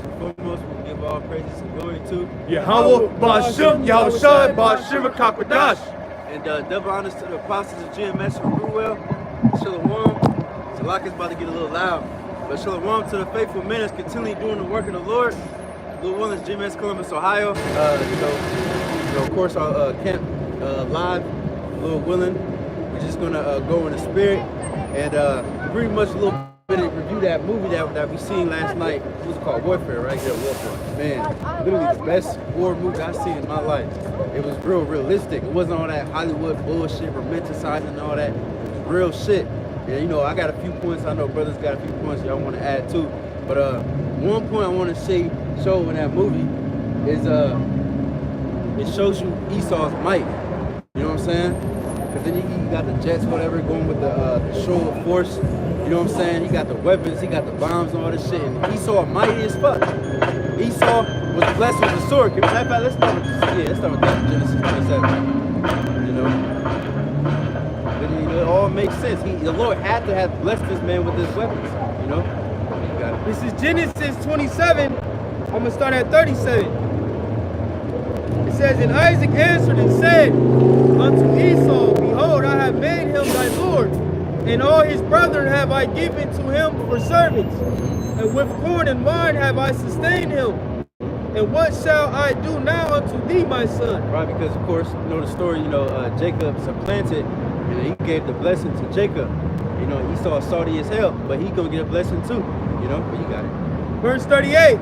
first and foremost, we give all praises and glory to Yahweh, Ba'ashem, Yahushai, Ba'ashem, Kakadash. And double honors to the apostles of GMS from Ruel. Shalom. Shalak is about to get a little loud. But shalom to the faithful men that's continually doing the work of the Lord. Lil Willis, GMS Columbus, Ohio. Of course, our camp live, Lil Willin. We're just gonna go in the spirit and pretty much a little bit of review that movie that we seen last night. It was called Warfare, right? Yeah, Warfare. Man, literally the best war movie I've seen in my life. It was real realistic. It wasn't all that Hollywood bullshit, romanticizing and all that. It was real shit. And you know, I got a few points. I know brothers got a few points y'all want to add too. But one point I want to show in that movie is it shows you Esau's might. You know what I'm saying? Because then he got the jets, whatever, going with the show of force. You know what I'm saying? He got the weapons, he got the bombs and all this shit. And Esau mighty as fuck. Esau was blessed with the sword. Matter of fact, let's start with that. Genesis 27. You know? It all makes sense. The Lord had to have blessed this man with his weapons. You know? You got it. This is Genesis 27. I'm going to start at 37. It says, And Isaac answered and said unto Esau, Behold, I have made him thy Lord, and all his brethren have I given to him for servants, and with corn and wine have I sustained him. And what shall I do now unto thee, my son? Right, because of course, you know the story, Jacob supplanted, and he gave the blessing to Jacob. You know, Esau salty as hell, but he gonna get a blessing too, you know, but you got it. Verse 38,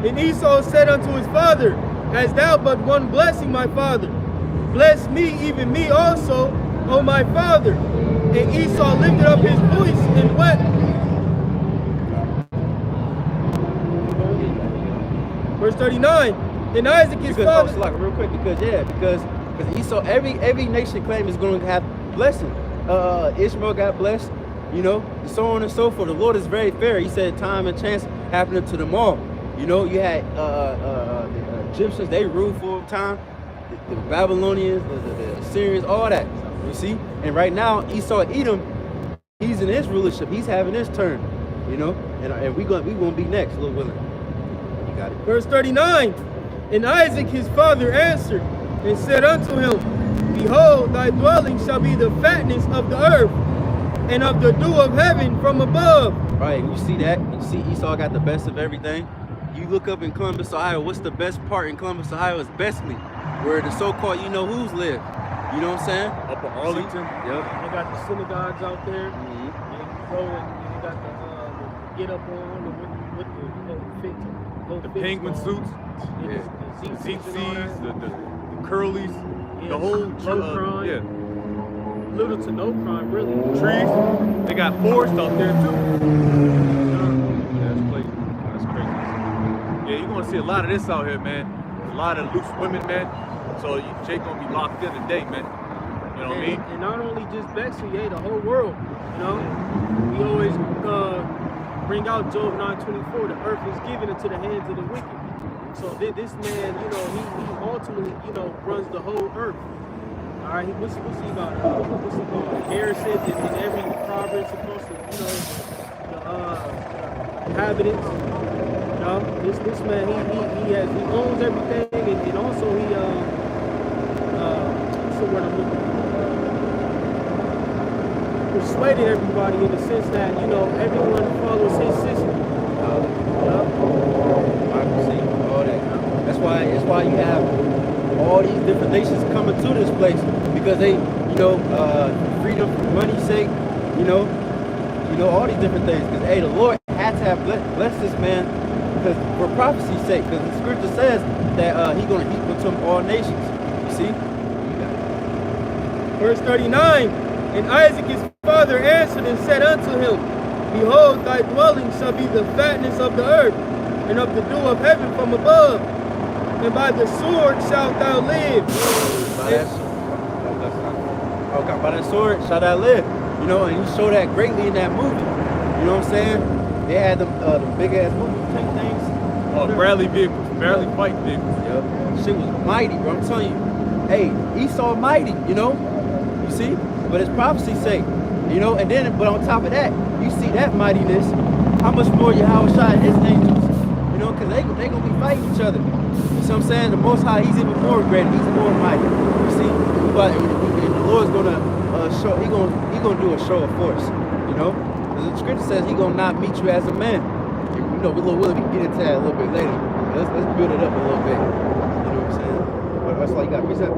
And Esau said unto his father, Hast thou but one blessing, my father? Bless me, even me also, O my father. And Esau lifted up his voice and wept. Verse 39, And Isaac his father. Real quick, because Esau, every nation claim is going to have blessing. Ishmael got blessed, you know, so on and so forth. The Lord is very fair. He said time and chance happening to them all. You know, you had the Egyptians, they ruled for a time. The Babylonians, the Assyrians, all that. You see? And right now, Esau Edom, he's in his rulership. He's having his turn, you know? And we gonna be next, Lil Willing. You got it. Verse 39, And Isaac his father answered and said unto him, Behold, thy dwelling shall be the fatness of the earth, and of the dew of heaven from above. Right, you see that? You see Esau got the best of everything. You look up in Columbus, Ohio, what's the best part in Columbus, Ohio is Besley, where the so-called you-know-who's live. You know what I'm saying? Up in Arlington. Yep. They got the synagogues out there. Mm-hmm. And you go and you got the get up on with the Penguin suits, the ZCs, the curlies, the whole crime. yeah. Little to no crime, really. Trees. They got forest out there too. That's crazy. That's crazy. Yeah, you're gonna see a lot of this out here, man. A lot of loose women, man. So Jake gonna be locked in today, man. You know what I mean? And not only just Bexley, the whole world. You know, we always bring out Job 9:24. The earth is given into the hands of the wicked. So this man, you know, he ultimately, you know, runs the whole earth. All right, what's he got? What's he called? Garrisons in every province across the, you know, the inhabitants. You know, this man, he owns everything, and also he what's the word I'm looking for? Persuaded everybody in the sense that, you know, everyone follows his system. Democracy, all that. That's why you have all these different nations coming to this place, because they, you know, freedom for money's sake, you know, all these different things. Because hey, the Lord had to have blessed this man, because for prophecy's sake, because the scripture says that He's going to equal to all nations. You see? Verse 39, And Isaac his father answered and said unto him, Behold, thy dwelling shall be the fatness of the earth, and of the dew of heaven from above, and by the sword shalt thou live. By that sword shall thou live. You know, and you show that greatly in that movie. You know what I'm saying? They had the big ass movie tank things. Oh, Bradley vehicles, Bradley fight vehicles. Yep. Shit was mighty, bro. I'm telling you. Hey, Esau mighty, you know? You see? But it's prophecy's sake. You know, and then, but on top of that, you see that mightiness, how much more Yahushua and his angels, you know, because they they gonna be fighting each other. You see what I'm saying? The Most High, he's even more greater, he's more mighty. You see? But and the Lord's gonna show, he gonna do a show of force, you know? Because the scripture says he gonna not meet you as a man. You know, we'll get into that a little bit later. Let's build it up a little bit. You know what I'm saying? But that's why you got precept.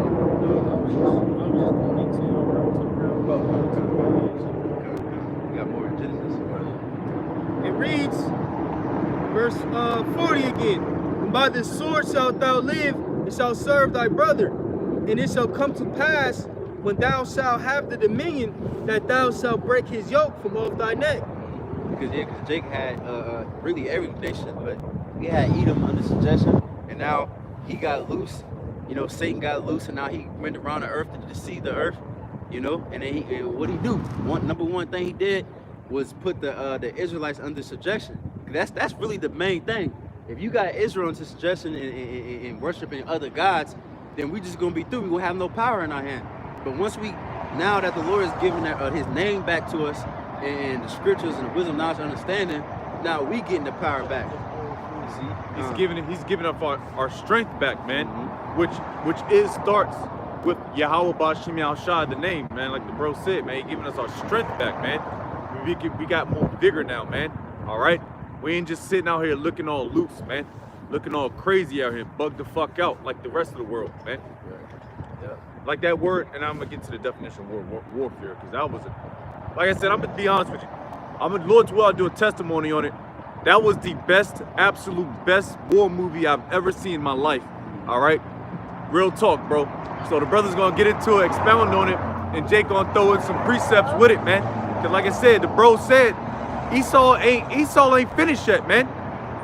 You got more in Genesis. It reads, verse 40 again. And by this sword shalt thou live, and shalt serve thy brother. And it shall come to pass, when thou shalt have the dominion, that thou shalt break his yoke from off thy neck. Because Jake had really every nation, but he had Edom under suggestion, and now he got loose. You know, Satan got loose, and now he went around the earth to deceive the earth. You know, and then what he do? Number one thing he did was put the Israelites under subjection. That's really the main thing. If you got Israel into suggestion and worshiping other gods, then we just gonna be through. We will have no power in our hand. But now that the Lord has given his name back to us, and the scriptures and the wisdom, knowledge, and understanding, now we getting the power back. You see, he's giving up our strength back, man. Which starts with Yahweh Bashim Yahushua, the name, man. Like the bro said, man, he giving us our strength back, man. We got more vigor now, man. All right, we ain't just sitting out here looking all loose, man. Looking all crazy out here, bugged the fuck out like the rest of the world, man. Yeah. Like that word, and I'm gonna get to the definition of warfare, because that was like I said, I'm gonna be honest with you. I'm a Lord's will, I'll do a testimony on it. That was the best, absolute best war movie I've ever seen in my life. All right, real talk, bro. So the brother's gonna get into it, expound on it, and Jake gonna throw in some precepts with it, man. Cause like I said, the bro said Esau ain't finished yet, man.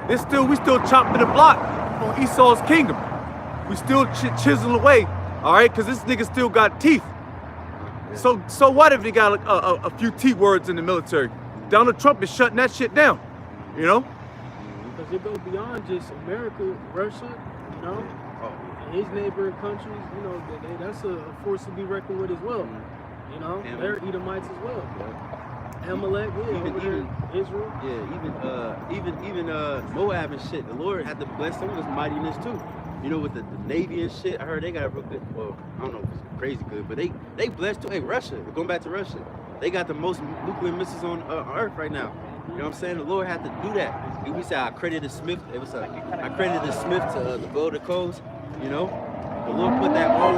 We still chopping the block on Esau's kingdom. We still chiseling away, all right? Cause this nigga still got teeth. So what if they got a few T words in the military? Donald Trump is shutting that shit down, you know? Because it goes beyond just America, Russia, you know, and his neighboring countries, you know, that's a force to be reckoned with as well. You know, they're Edomites as well. Amalek, even Israel. Yeah, even Moab and shit. The Lord had to bless them with mightiness too. You know, with the Navy and shit. I heard they got a real good, well, I don't know if it's crazy good, but they blessed too. Hey, Russia, going back to Russia, they got the most nuclear missiles on Earth right now. You know what I'm saying? The Lord had to do that. We said I credited Smith. I credited Smith to the build the codes. You know, the Lord put that all.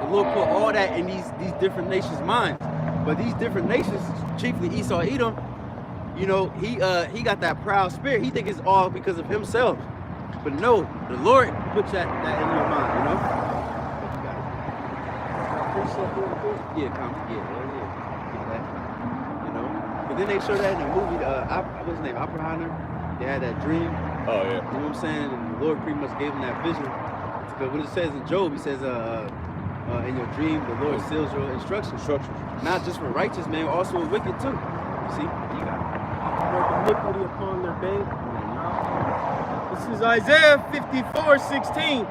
The Lord put all that in these different nations' minds. But these different nations, chiefly Esau, Edom, you know, he got that proud spirit. He think it's all because of himself. But no, the Lord puts that in your mind, you know? Yeah. You know? But then they show that in the movie, what's his name, Oppenheimer? They had that dream. Oh, yeah. You know what I'm saying? And the Lord pretty much gave him that vision. But what it says in Job, he says, in your dream, the Lord seals your instructions. Not just for righteous men, also with wicked too. You see? You got it. Work iniquity upon their bed. This is Isaiah 54:16.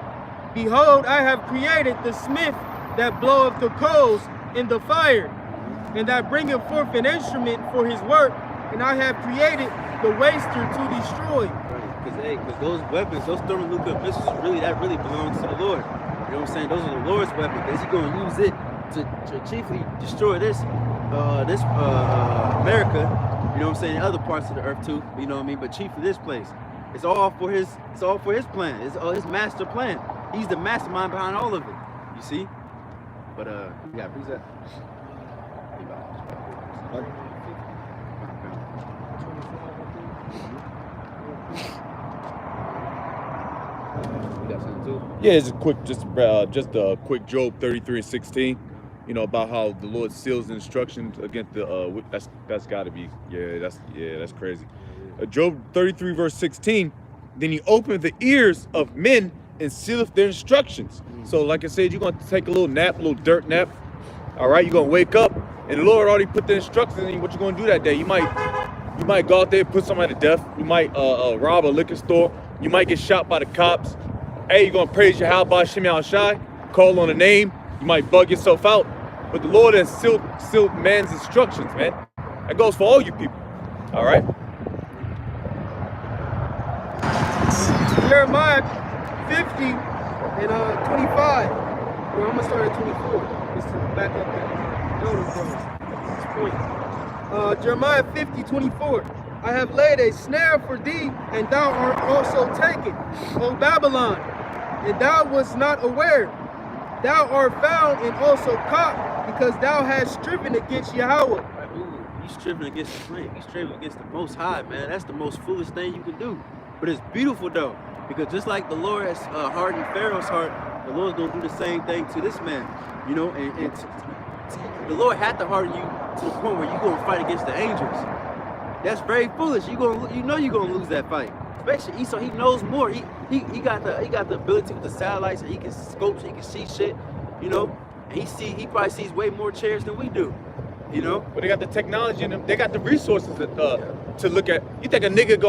Behold, I have created the smith that bloweth the coals in the fire, and that bringeth forth an instrument for his work, and I have created the waster to destroy. Right, because those weapons, those thermonuclear missiles, that really belongs to the Lord. You know what I'm saying? Those are the Lord's weapons. Because He's going to use it to chiefly destroy this America. You know what I'm saying? Other parts of the earth too. You know what I mean? But chiefly this place. It's all for his plan. It's all his master plan. He's the mastermind behind all of it. You see? But you got preset. You got something too? Yeah, it's just a quick Job 33:16. You know, about how the Lord seals the instructions against the that's got to be that's crazy. Job 33:16. Then he opened the ears of men and sealeth their instructions. So like I said, you're gonna take a little nap, a little dirt nap. All right, you're gonna wake up and the Lord already put the instructions in you what you're gonna do that day. You might go out there and put somebody to death. You might rob a liquor store. You might get shot by the cops. Hey, you're gonna praise your how by Shem Shai, call on a name. You might bug yourself out. But the Lord has sealed man's instructions, man. That goes for all you people. All right. Jeremiah 50 and 25. Well, I'm gonna start at 24. Just to back up the notice from this point. Jeremiah 50, 24. I have laid a snare for thee, and thou art also taken, O Babylon, and thou wast not aware. Thou art found and also caught, because thou hast striven against Yahweh. Ooh, you striven against the flame. You striven against the Most High, man. That's the most foolish thing you can do. But it's beautiful though, because just like the Lord has hardened Pharaoh's heart, the Lord's gonna do the same thing to this man. You know, and the Lord had to harden you to the point where you're gonna fight against the angels. That's very foolish. You know you're gonna lose that fight. Especially Esau, he knows more. He got the ability with the satellites, and he can scope, he can see shit. You know, and he probably sees way more chairs than we do. You know, but they got the technology and they got the resources to look at. You think a nigga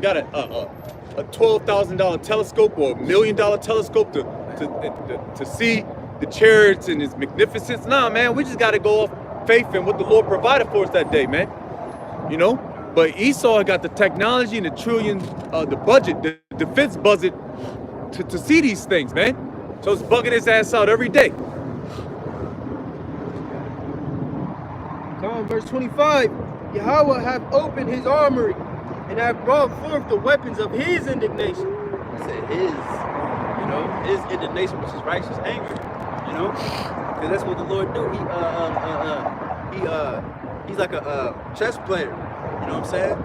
got a $12,000 telescope or $1 million telescope to see the chariots and its magnificence? Nah, man, we just got to go off faith and what the Lord provided for us that day, man. You know. But Esau got the technology and the trillions, the budget, the defense budget to see these things, man. So it's bugging his ass out every day. Come on, verse 25. Yahweh hath opened his armory and hath brought forth the weapons of his indignation. He said his indignation, which is righteous anger. You know, because that's what the Lord do. He's like a chess player. You know what I'm saying?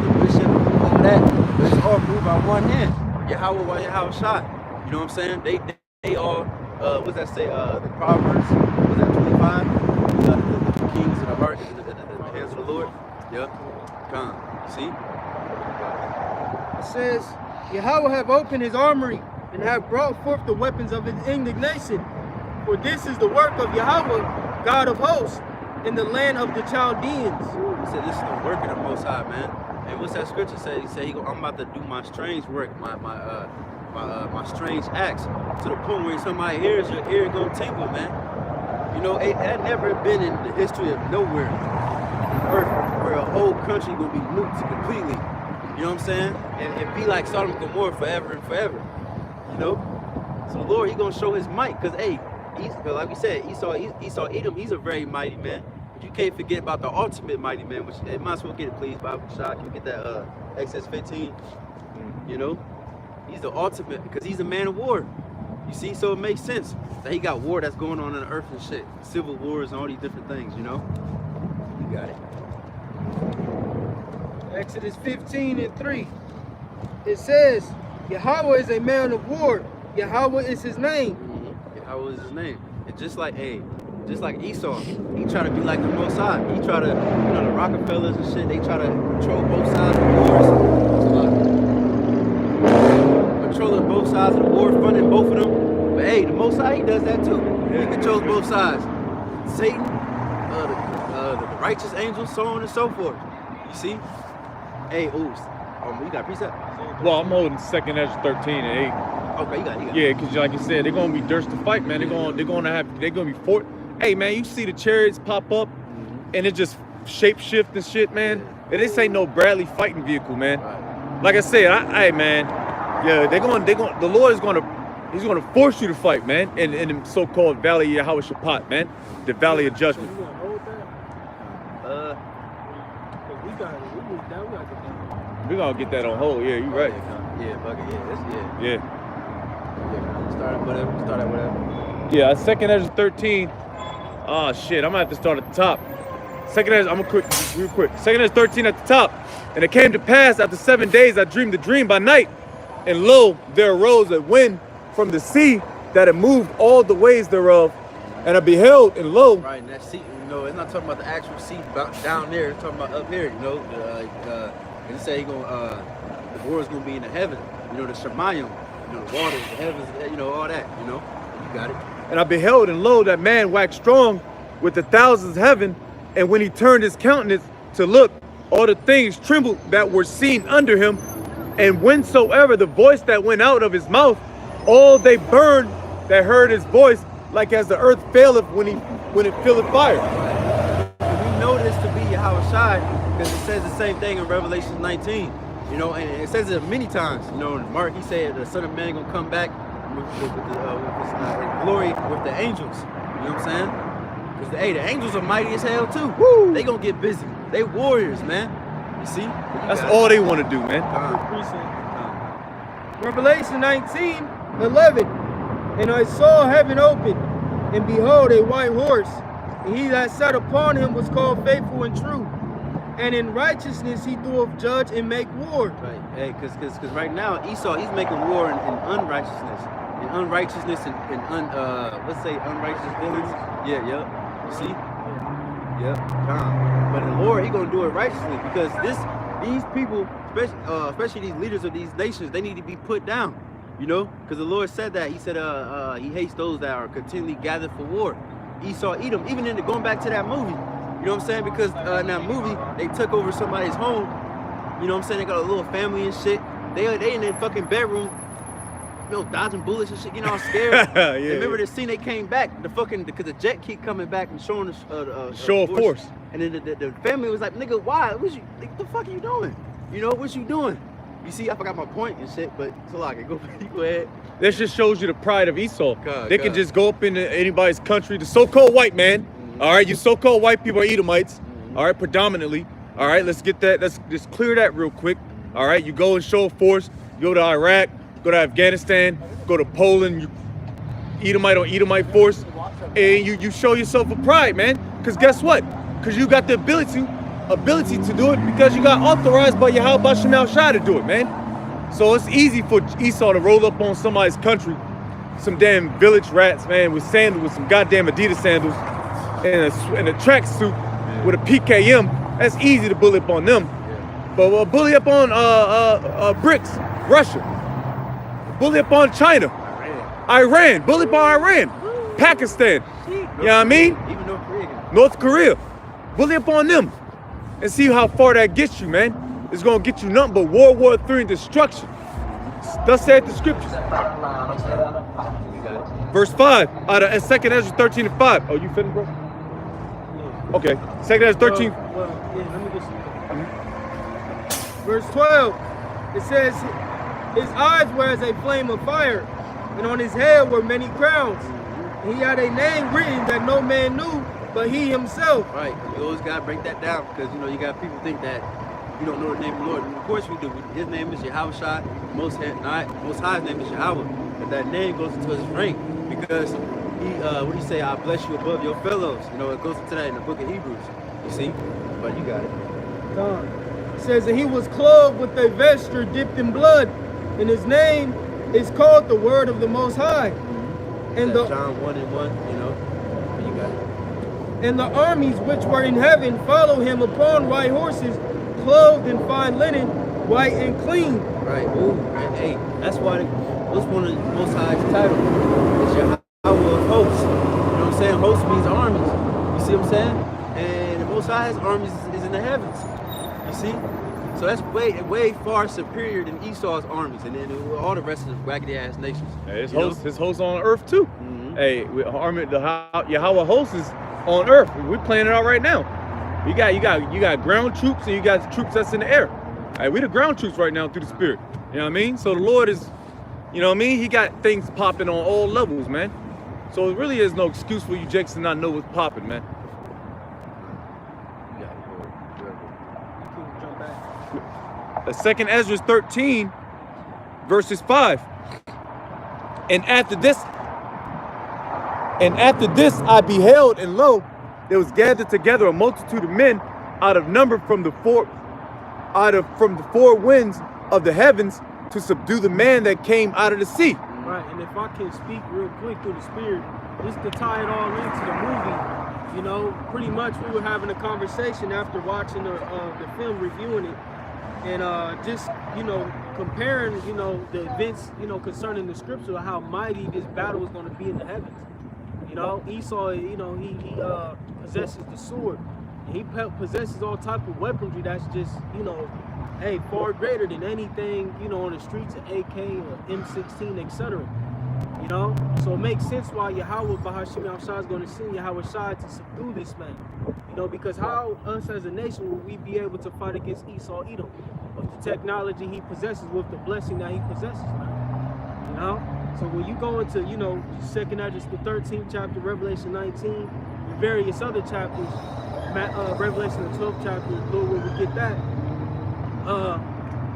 The bishop, all that, but it's all moved by one hand. Yahweh while Yahweh shot. You know what I'm saying? They all, what's that say? The Proverbs, was that 25? The kings of the heart, the hands of the Lord. Yep. Come. See? It says, Yahweh have opened his armory and have brought forth the weapons of his indignation. For this is the work of Yahweh, God of hosts, in the land of the Chaldeans. He said, this is the work of the Most High, man. And what's that scripture say? He said, I'm about to do my strange work, my strange acts, to the point where somebody hears your ear gonna tingle, man. You know, that never been in the history of nowhere on earth where a whole country gonna be nuked completely. You know what I'm saying? And be like Sodom and Gomorrah forever and forever. You know? So the Lord, he gonna show his might, because like we said, Esau Edom, he's a very mighty man. But you can't forget about the ultimate mighty man, which they might as well get it, please, Bible Shah. Can you get that Exodus 15? You know? He's the ultimate, because he's a man of war. You see, so it makes sense that he got war that's going on in the earth and shit. Civil wars and all these different things, you know? You got it. Exodus 15 and 3. It says, Yahweh is a man of war. Yahweh is his name. Yahweh is his name. And just like Esau, he try to be like the Most High. He try to, the Rockefellers and shit, they try to control both sides of the wars. Controlling both sides of the war, funding both of them. But hey, the Most High, he does that too. He controls both sides. Satan, the righteous angels, so on and so forth. You see? Hey, you got precept? Well, I'm holding 2nd Ezra 13 and 8. Okay, you got it. Yeah, because like you said, they're gonna be dirts to fight, man. They're gonna be fort. Hey, man, you see the chariots pop up, and it just shape shift and shit, man. And this ain't no Bradley fighting vehicle, man. Like I said, hey, man, yeah, the Lord is he's gonna force you to fight, man, in the so-called Valley of Yahweh Shaphat, man, the Valley of Judgment. We're gonna get that on hold. Yeah, you right. Yeah, bucket. Yeah, Yeah. Start at whatever. Yeah, 2nd Ezra 13. Oh shit, I'm gonna have to start at the top. 2nd Ezra, I'm gonna real quick. 2nd Ezra 13 at the top. And it came to pass after 7 days I dreamed the dream by night, and lo, there arose a wind from the sea that had moved all the ways thereof, and I beheld, and lo. Right, and that sea, it's not talking about the actual sea down there. It's talking about up here. And he said the war is gonna be in the heaven. The Shemayim, the waters, the heavens, all that. You got it. And I beheld, and lo, that man waxed strong with the thousands of heaven, and when he turned his countenance to look, all the things trembled that were seen under him, and whensoever the voice that went out of his mouth, all they burned that heard his voice, like as the earth faileth when it filleth fire. We know this to be Yahweh Shai, because it says the same thing in Revelation 19. You know, and it says it many times. You know, in Mark, he said the Son of Man gonna come back with his glory with the angels. You know what I'm saying? Because the angels are mighty as hell too. Woo! They gonna get busy. They warriors, man. You see? That's all they want to do, man. Revelation 19:11. And I saw heaven open, and behold, a white horse. And he that sat upon him was called Faithful and True. And in righteousness he doeth judge and make war. Right. Hey, because right now Esau, he's making war in unrighteousness. In unrighteousness and let's say unrighteous dealings. Yeah. You see? Yeah. But the Lord, he gonna do it righteously, because these people, especially these leaders of these nations, they need to be put down. You know, because the Lord said that. He said he hates those that are continually gathered for war. Esau, Edom. Even going back to that movie. You know what I'm saying? Because in that movie, they took over somebody's home. You know what I'm saying? They got a little family and shit. They in their fucking bedroom, you know, dodging bullets and shit, getting all scared. Yeah. Remember the scene? They came back, because the jet keep coming back and showing show of force. And then the family was like, nigga, why? What the fuck are you doing? You know, what you doing? You see, I forgot my point and shit, but so like, go ahead. This just shows you the pride of Esau. God, they can just go up into anybody's country. The so-called white man. All right, you so-called white people are Edomites. All right, predominantly. All right, let's get that. Let's just clear that real quick. All right, you go and show force. You go to Iraq, go to Afghanistan, go to Poland. You Edomite on Edomite force, and you show yourself a pride, man. Because guess what? Because you got the ability to do it, because you got authorized by Yahweh Shemal Shai to do it, man. So it's easy for Esau to roll up on somebody's country, some damn village rats, man, with some goddamn Adidas sandals, and a tracksuit with a PKM. That's easy to bully up on them. But bully up on BRICS, Russia. Bully up on China, Iran. Bully up on Iran, Pakistan. You know what I mean? Even North Korea. Bully up on them. And see how far that gets you, man. It's gonna get you nothing but World War III and destruction. Thus saith the scriptures. Verse 5 out of 2nd Ezra 13:5. Oh, you finished, bro? Okay. 2nd Ezra 13. Verse 12. It says, his eyes were as a flame of fire, and on his head were many crowns. And he had a name written that no man knew but he himself. Right. You always gotta break that down, because you know you got people think that you don't know the name of the Lord. And of course we do. His name is Yahweh Shai. Most High's name is Yahweh. But that name goes into his rank, because what do you say? I bless you above your fellows. You know, it goes into that in the book of Hebrews. You see? But you got it. It says that he was clothed with a vesture dipped in blood, and his name is called the Word of the Most High. And John 1:1, you know. But you got it. And the armies which were in heaven follow him upon white horses, clothed in fine linen, white and clean. Right. Ooh. And hey, that's why what's one of the Most High's titles is Yahweh of hosts. You know what I'm saying? Host means armies. You see what I'm saying? And the Most High's armies is in the heavens. You see? So that's way far superior than Esau's armies, and then all the rest of the waggedy ass nations. Hey, his host on earth too. Mm-hmm. Hey, Yahweh host is on earth. We're playing it out right now. You got ground troops, and you got troops that's in the air. Hey, we the ground troops right now through the Spirit. You know what I mean? So the Lord is, you know what I mean? He got things popping on all levels, man. So it really is no excuse for you Jakes to not know what's popping, man. Second Ezra 13, verses 5. And after this I beheld, and lo, there was gathered together a multitude of men out of number from the four winds of the heavens, to subdue the man that came out of the sea. Right, and if I can speak real quick through the Spirit, just to tie it all into the movie, you know, pretty much we were having a conversation after watching the film, reviewing it. And just, you know, comparing, you know, the events, you know, concerning the scripture, how mighty this battle is going to be in the heavens. You know, Esau, you know, he possesses the sword. He possesses all type of weaponry that's just, you know, hey, far greater than anything, you know, on the streets of AK or M16, etc. You know? So it makes sense why Yahweh Bahashim Yahushua is going to send Yahweh Shai to subdue this man. You know, because how us as a nation will we be able to fight against Esau Edom with the technology he possesses, with the blessing that he possesses, man? You know? So when you go into, you know, 2nd Esdras, the 13th chapter, Revelation 19, and various other chapters, Revelation the 12th chapter, Lord, when we get that,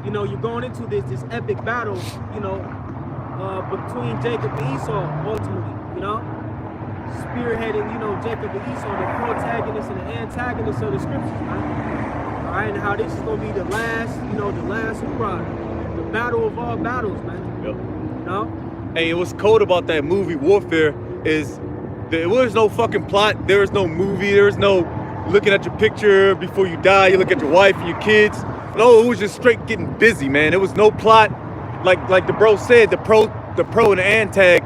you know, you're going into this epic battle, you know, between Jacob and Esau, ultimately, you know, spearheading, you know, Jacob and Esau, the protagonists and the antagonists of the scriptures, man. All right, and how this is gonna be the last, you know, the last hurrah, the battle of all battles, man. Yep. You know. Hey, what's cold about that movie Warfare is there was no fucking plot. There was no movie. There was no looking at your picture before you die. You look at your wife and your kids. No, it was just straight getting busy, man. There was no plot. Like the bro said, the pro and the antag.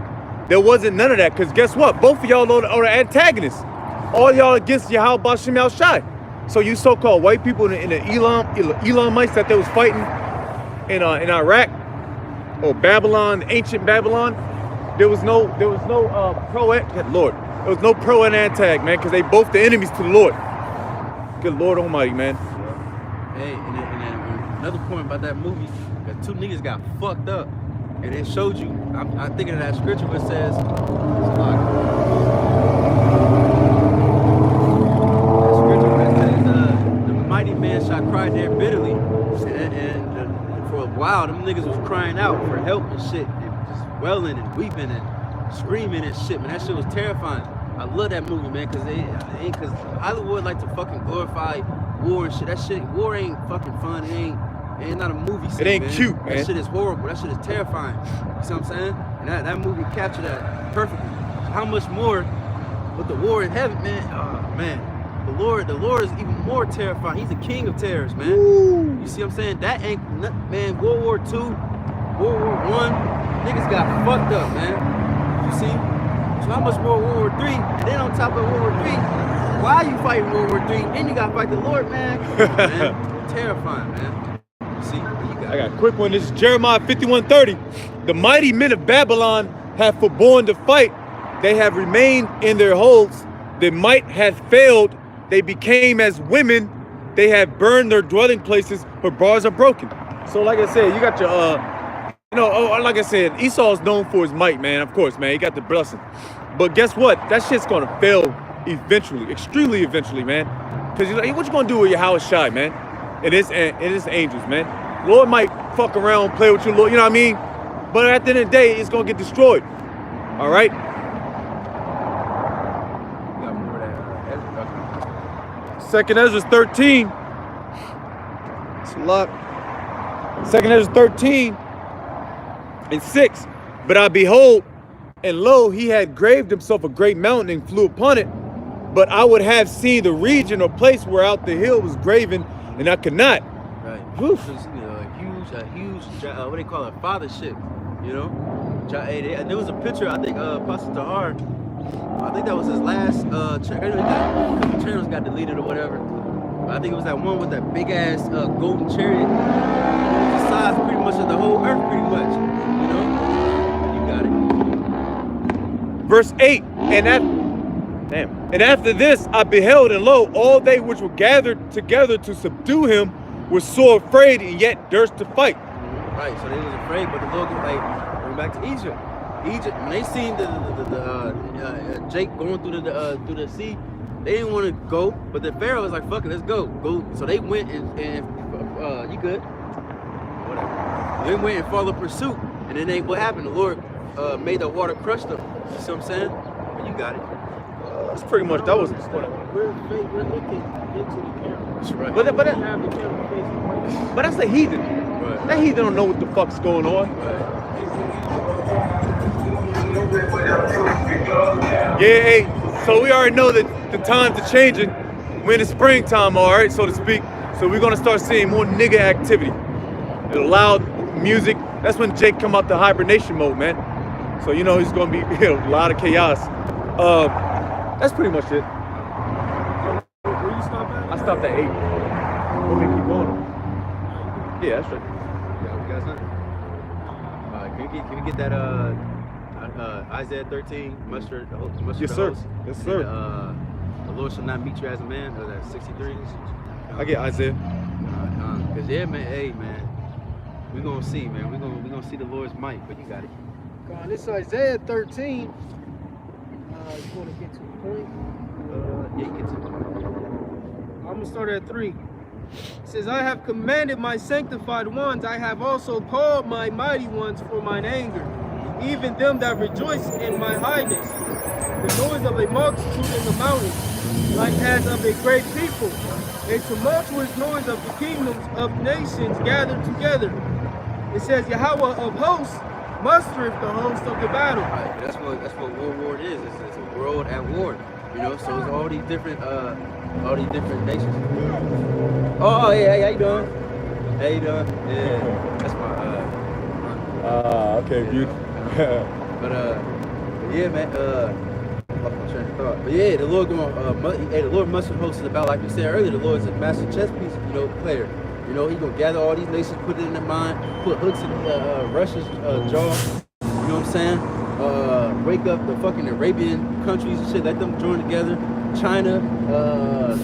There wasn't none of that. Cause guess what? Both of y'all are the antagonists. All y'all against Yahweh Bashim Yahushai. So you so-called white people in the Elamites that they was fighting in Iraq or Babylon, ancient Babylon. There was no pro and Lord. There was no pro and antag, man, because they both the enemies to the Lord. Good Lord Almighty, man. Hey, and another point about that movie, that two niggas got fucked up, and it showed you. I'm thinking of that scripture where it says, the mighty man shall cry there bitterly, and for a while, them niggas was crying out for help and shit, and just wailing and weeping and screaming and shit, man. That shit was terrifying. I love that movie, man, because Hollywood like to fucking glorify war and shit. That shit, war ain't fucking fun. It ain't not a movie scene, it ain't man. cute, man. That shit is horrible. That shit is terrifying. You see what I'm saying? And that movie captured that perfectly. How much more with the war in heaven, man? Oh, man. The Lord is even more terrifying. He's the king of terrors, man. Ooh. You see what I'm saying? That ain't, man, World War II, World War I, niggas got fucked up, man. You see? So how much more World War III? And then on top of World War III, why are you fighting World War III? Then you gotta fight the Lord, man. Man, terrifying, man. You see? I got a quick one. This is Jeremiah 51:30. The mighty men of Babylon have forborne to fight. They have remained in their holds. Their might hath failed. They became as women. They have burned their dwelling places. Her bars are broken. So like I said, you got your, like I said, Esau is known for his might, man. Of course, man. He got the blessing. But guess what? That shit's going to fail eventually. Extremely eventually, man. Because you're like, what you going to do with your house shy, man? It is angels, man. Lord might fuck around, play with you, Lord. You know what I mean? But at the end of the day, it's going to get destroyed. All right? Second Esdras 13. It's a lot. Second Esdras 13 and 6. But I behold, and lo, he had graved himself a great mountain and flew upon it. But I would have seen the region or place where out the hill was graven, and I could not. Right. Woof. A huge, what they call it, fathership, you know? And there was a picture, I think, Pastor Tahar, I think that was his last channels got deleted or whatever. But I think it was that one with that big ass golden chariot. It was the size pretty much of the whole earth, pretty much. You know? You got it. Verse 8, and after this I beheld, and lo, all they which were gathered together to subdue him were sore afraid, and yet durst to fight. Right, so they was afraid, but the Lord was like, going back to Egypt. When they seen the Jake going through the sea, they didn't want to go, but the Pharaoh was like, fuck it, let's go. So they went and you good? Whatever. They went and followed pursuit, and then what happened? The Lord made the water crush them. You see what I'm saying? But you got it. That's pretty much, that was the point. We're looking into the camera. That's right. But have the camera facing right. But that's a heathen. Right. That heathen don't know what the fuck's going on. Right. Yeah, hey, so we already know that the times are changing. We're in the springtime, all right, so to speak. So we're gonna start seeing more nigga activity. The loud music. That's when Jake come out the hibernation mode, man. So you know he's gonna be a lot of chaos. That's pretty much it. Where you stop at? I stopped at 8. We're gonna keep going. Yeah, that's right. Yeah, we got something. Can we get that Isaiah 13, mustard Yes, the sir. host. Yes, sir. And, the Lord shall not meet you as a man. That's 63. I get Isaiah. Cause yeah, man. Hey, man. We gonna see, man. We gonna see the Lord's might. But you got it. God, this is Isaiah 13. You want to get to the point? Yeah, get to it. I'm going to start at 3. It says, I have commanded my sanctified ones. I have also called my mighty ones for mine anger, even them that rejoice in my highness. The noise of a multitude in the mountains, like as of a great people. A tumultuous noise of the kingdoms of nations gathered together. It says, Yahweh of hosts mustereth the host of the battle. Right, that's what war is. It's a world at war. You know, so it's all these different nations. Oh, hey, how you doing? How you doing? Yeah, that's my Okay, beautiful. but yeah, man. I'm trying to thought. But yeah, the Lord the Lord must have hosted about, like we said earlier, the Lord's a master chess piece, player. You know, he gonna gather all these nations, put it in their mind, put hooks in Russia's jaw. You know what I'm saying? Wake up the fucking Arabian countries and shit, let them join together. China,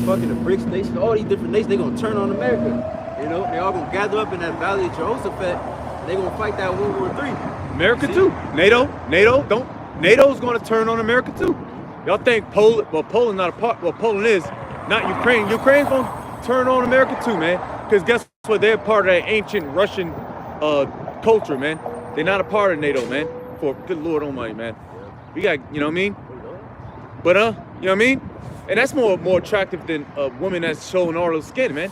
fucking the BRICS nations, all these different nations, they gonna turn on America. You know, they all gonna gather up in that valley of Jehoshaphat. And they gonna fight that World War III. America too. NATO's going to turn on America too. Y'all think Poland? Well, Poland's not a part. Well, Poland is not Ukraine. Ukraine's going to turn on America too, man. Because guess what? They're part of that ancient Russian culture, man. They're not a part of NATO, man. For good Lord Almighty, man. We got, you know what I mean? But you know what I mean? And that's more attractive than a woman that's showing all her skin, man.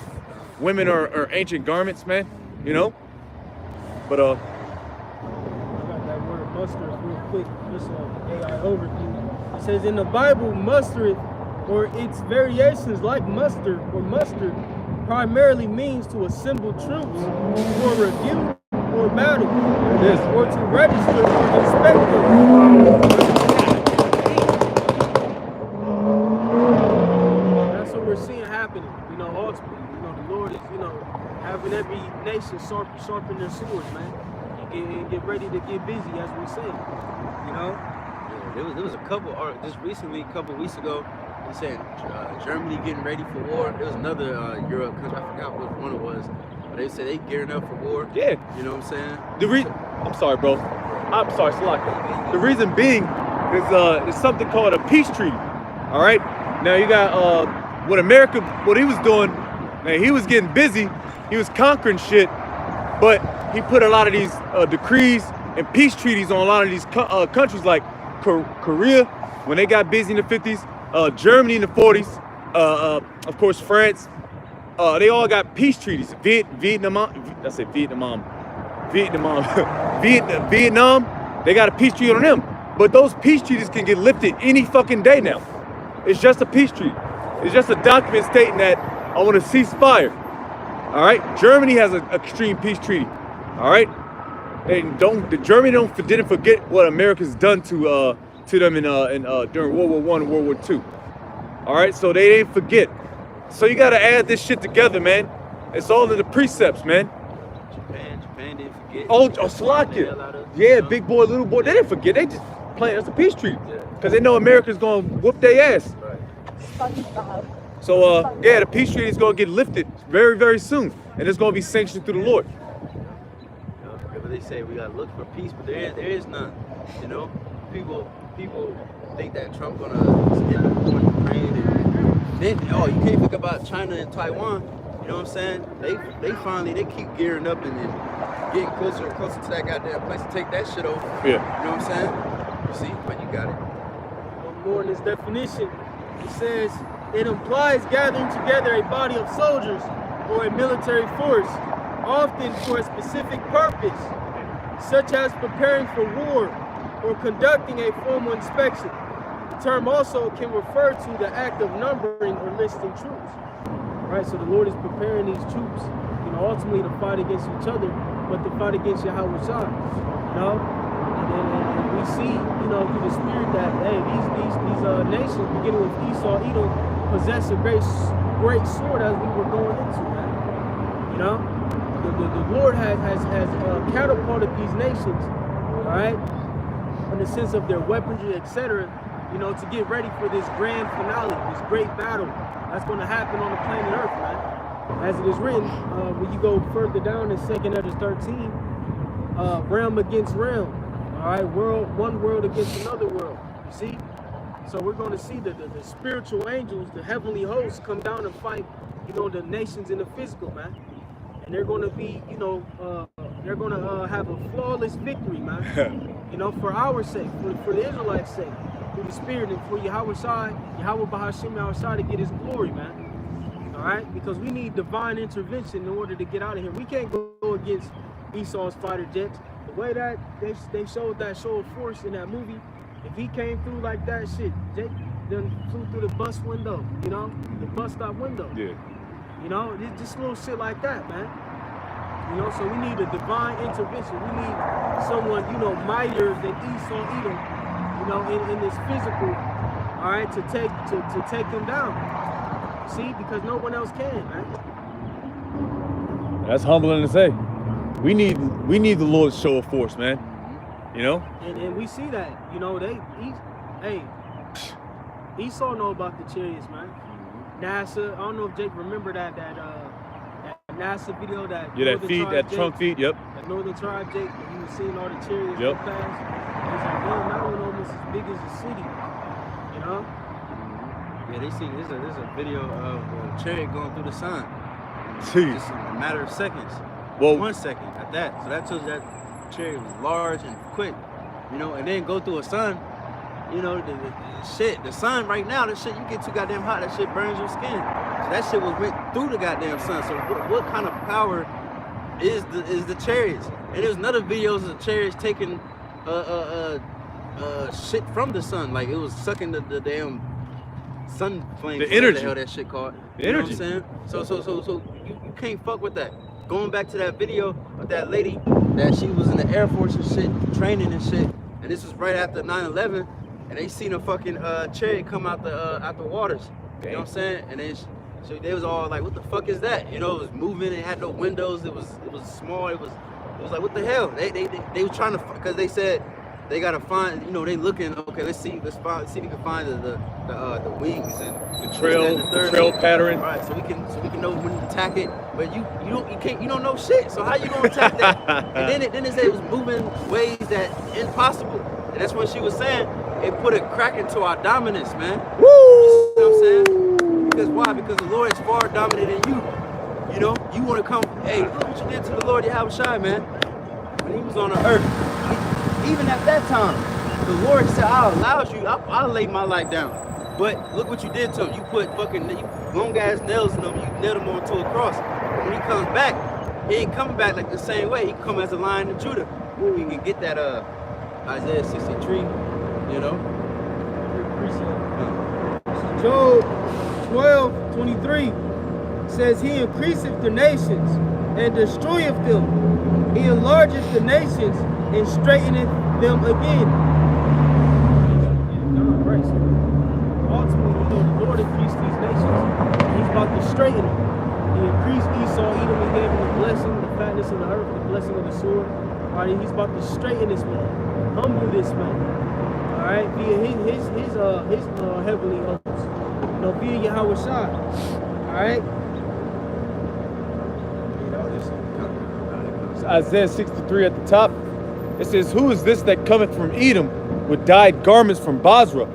Women are ancient garments, man. You know. But I got that word mustereth real quick. This AI overview. It says in the Bible, mustereth or its variations like muster or mustard primarily means to assemble troops for review or battle, or to register or inspect them. That's what we're seeing happening. You know, ultimately, the Lord is, having every nation sharpen their swords, man. And get ready to get busy, as we say. You know. Yeah, there was a couple just recently, a couple weeks ago. They said Germany getting ready for war. There was another Europe country, I forgot which one it was, but they said they gearing up for war. yeah. You know what I'm saying? I'm sorry, bro. I'm sorry, Salaka. The reason being is there's something called a peace treaty. All right. Now you got what he was doing. Man, he was getting busy. He was conquering shit, but he put a lot of these decrees and peace treaties on a lot of these countries like Korea when they got busy in the 50s. Germany in the 40s, of course France, they all got peace treaties. Vietnam, they got a peace treaty on them. But those peace treaties can get lifted any fucking day now. It's just a peace treaty. It's just a document stating that I want to cease fire. All right, Germany has an extreme peace treaty. All right, Germany didn't forget what America's done to them during World War I and World War II. All right, so they didn't forget. So you got to add this shit together, man. It's all in the precepts, man. Japan didn't forget. Oh, Slovakia. Yeah, big boy, little boy. They didn't forget. They just playing as a peace treaty because they know America's gonna whoop their ass. Right. So yeah, the peace treaty is gonna get lifted very, very soon, and it's gonna be sanctioned through the Lord. But they say we gotta look for peace, but there is none. You know, people think that Trump gonna end up going to Ukraine, and then you can't think about China and Taiwan. You know what I'm saying? They keep gearing up and then getting closer and closer to that goddamn place to take that shit over. Yeah. You know what I'm saying? You see, but you got it. More in this definition, it says it implies gathering together a body of soldiers or a military force, often for a specific purpose, such as preparing for war or conducting a formal inspection. The term also can refer to the act of numbering or listing troops. Right, so the Lord is preparing these troops, ultimately to fight against each other, but to fight against Yahweh Shai, And we see, through the Spirit that, hey, these nations, beginning with Esau, Edom, possess a great sword as we were going into, man. The Lord has catapulted these nations, all right, in the sense of their weaponry, etc., you know, to get ready for this grand finale, this great battle that's going to happen on the planet Earth, man. As it is written, when you go further down in 2nd Ezra 13, realm against realm, all right, one world against another world, you see? So we're going to see the spiritual angels, the heavenly hosts, come down and fight, you know, the nations in the physical, man. And they're going to be, you know, they're going to have a flawless victory, man. You know, for our sake, for the Israelites' sake, through the Spirit, and for Yahweh Bahashim Yahweh to get His glory, man. All right, because we need divine intervention in order to get out of here. We can't go against Esau's fighter jets. The way that they showed that show of force in that movie, if he came through like that, shit, Jake then flew through the bus window, you know, the bus stop window. Yeah. You know, just little shit like that, man. You know, so we need a divine intervention. We need someone, you know, mightier than Esau Edom, you know, in this physical, all right, to take him down. See, because no one else can, man. That's humbling to say. We need the Lord's show of force, man. You know? And we see that, you know, Esau know about the chariots, man. NASA, I don't know if Jake remember that NASA video that trunk feet, yep. That northern tribe, Jake, he was seeing all the chariots go past. He's like, damn, that one almost as big as the city, you know? Yeah, they see there's a video of a chariot going through the sun. Jeez. Just in a matter of seconds. Well, 1 second at that. So that shows that chariot was large and quick, you know, and then go through a sun, you know, the sun right now, that shit, you get too goddamn hot, that shit burns your skin. So that shit went through the goddamn sun. So what kind of power is the chariots? And there's another videos of chariots taking shit from the sun, like it was sucking the damn sun flames. The energy. What the hell that shit called? The you energy. Know what I'm saying? So you can't fuck with that. Going back to that video of that lady that she was in the Air Force and shit, training and shit, and this was right after 9/11, and they seen a fucking chariot come out the waters. You know what I'm saying? And then so they was all like, "What the fuck is that?" You know, it was moving. It had no windows. It was small. It was like, what the hell? They were trying to, because they said they gotta find, you know, they looking. Okay, let's see if we can find the wings and the trail pattern. Right, so we can know when to attack it. But you don't know shit. So how you gonna attack that? And then it said it was moving ways that impossible. And that's when she was saying it put a crack into our dominance, man. Woo! You know what I'm saying? Because why? Because the Lord is far dominant than you. You know, you want to come, hey, look what you did to the Lord Yahweh Shai, man. When he was on the earth. Even at that time, the Lord said, I'll lay my life down. But look what you did to him. You put fucking long ass nails in him, you nailed him onto a cross. When he comes back, he ain't coming back like the same way. He come as a lion of Judah. You can get that Isaiah 63, you know. Job 12:23 says, He increaseth the nations and destroyeth them. He enlargeth the nations and straighteneth them again. Right. So ultimately, you know, the Lord increased these nations. He's about to straighten them. He increased Esau, Edom, and gave him the blessing, the fatness of the earth, the blessing of the sword. All right, he's about to straighten this man, humble this man. All right, via his heavenly hosts. You know, via Yahweh Shai. All right. Isaiah 63 at the top. It says, Who is this that cometh from Edom with dyed garments from Basra?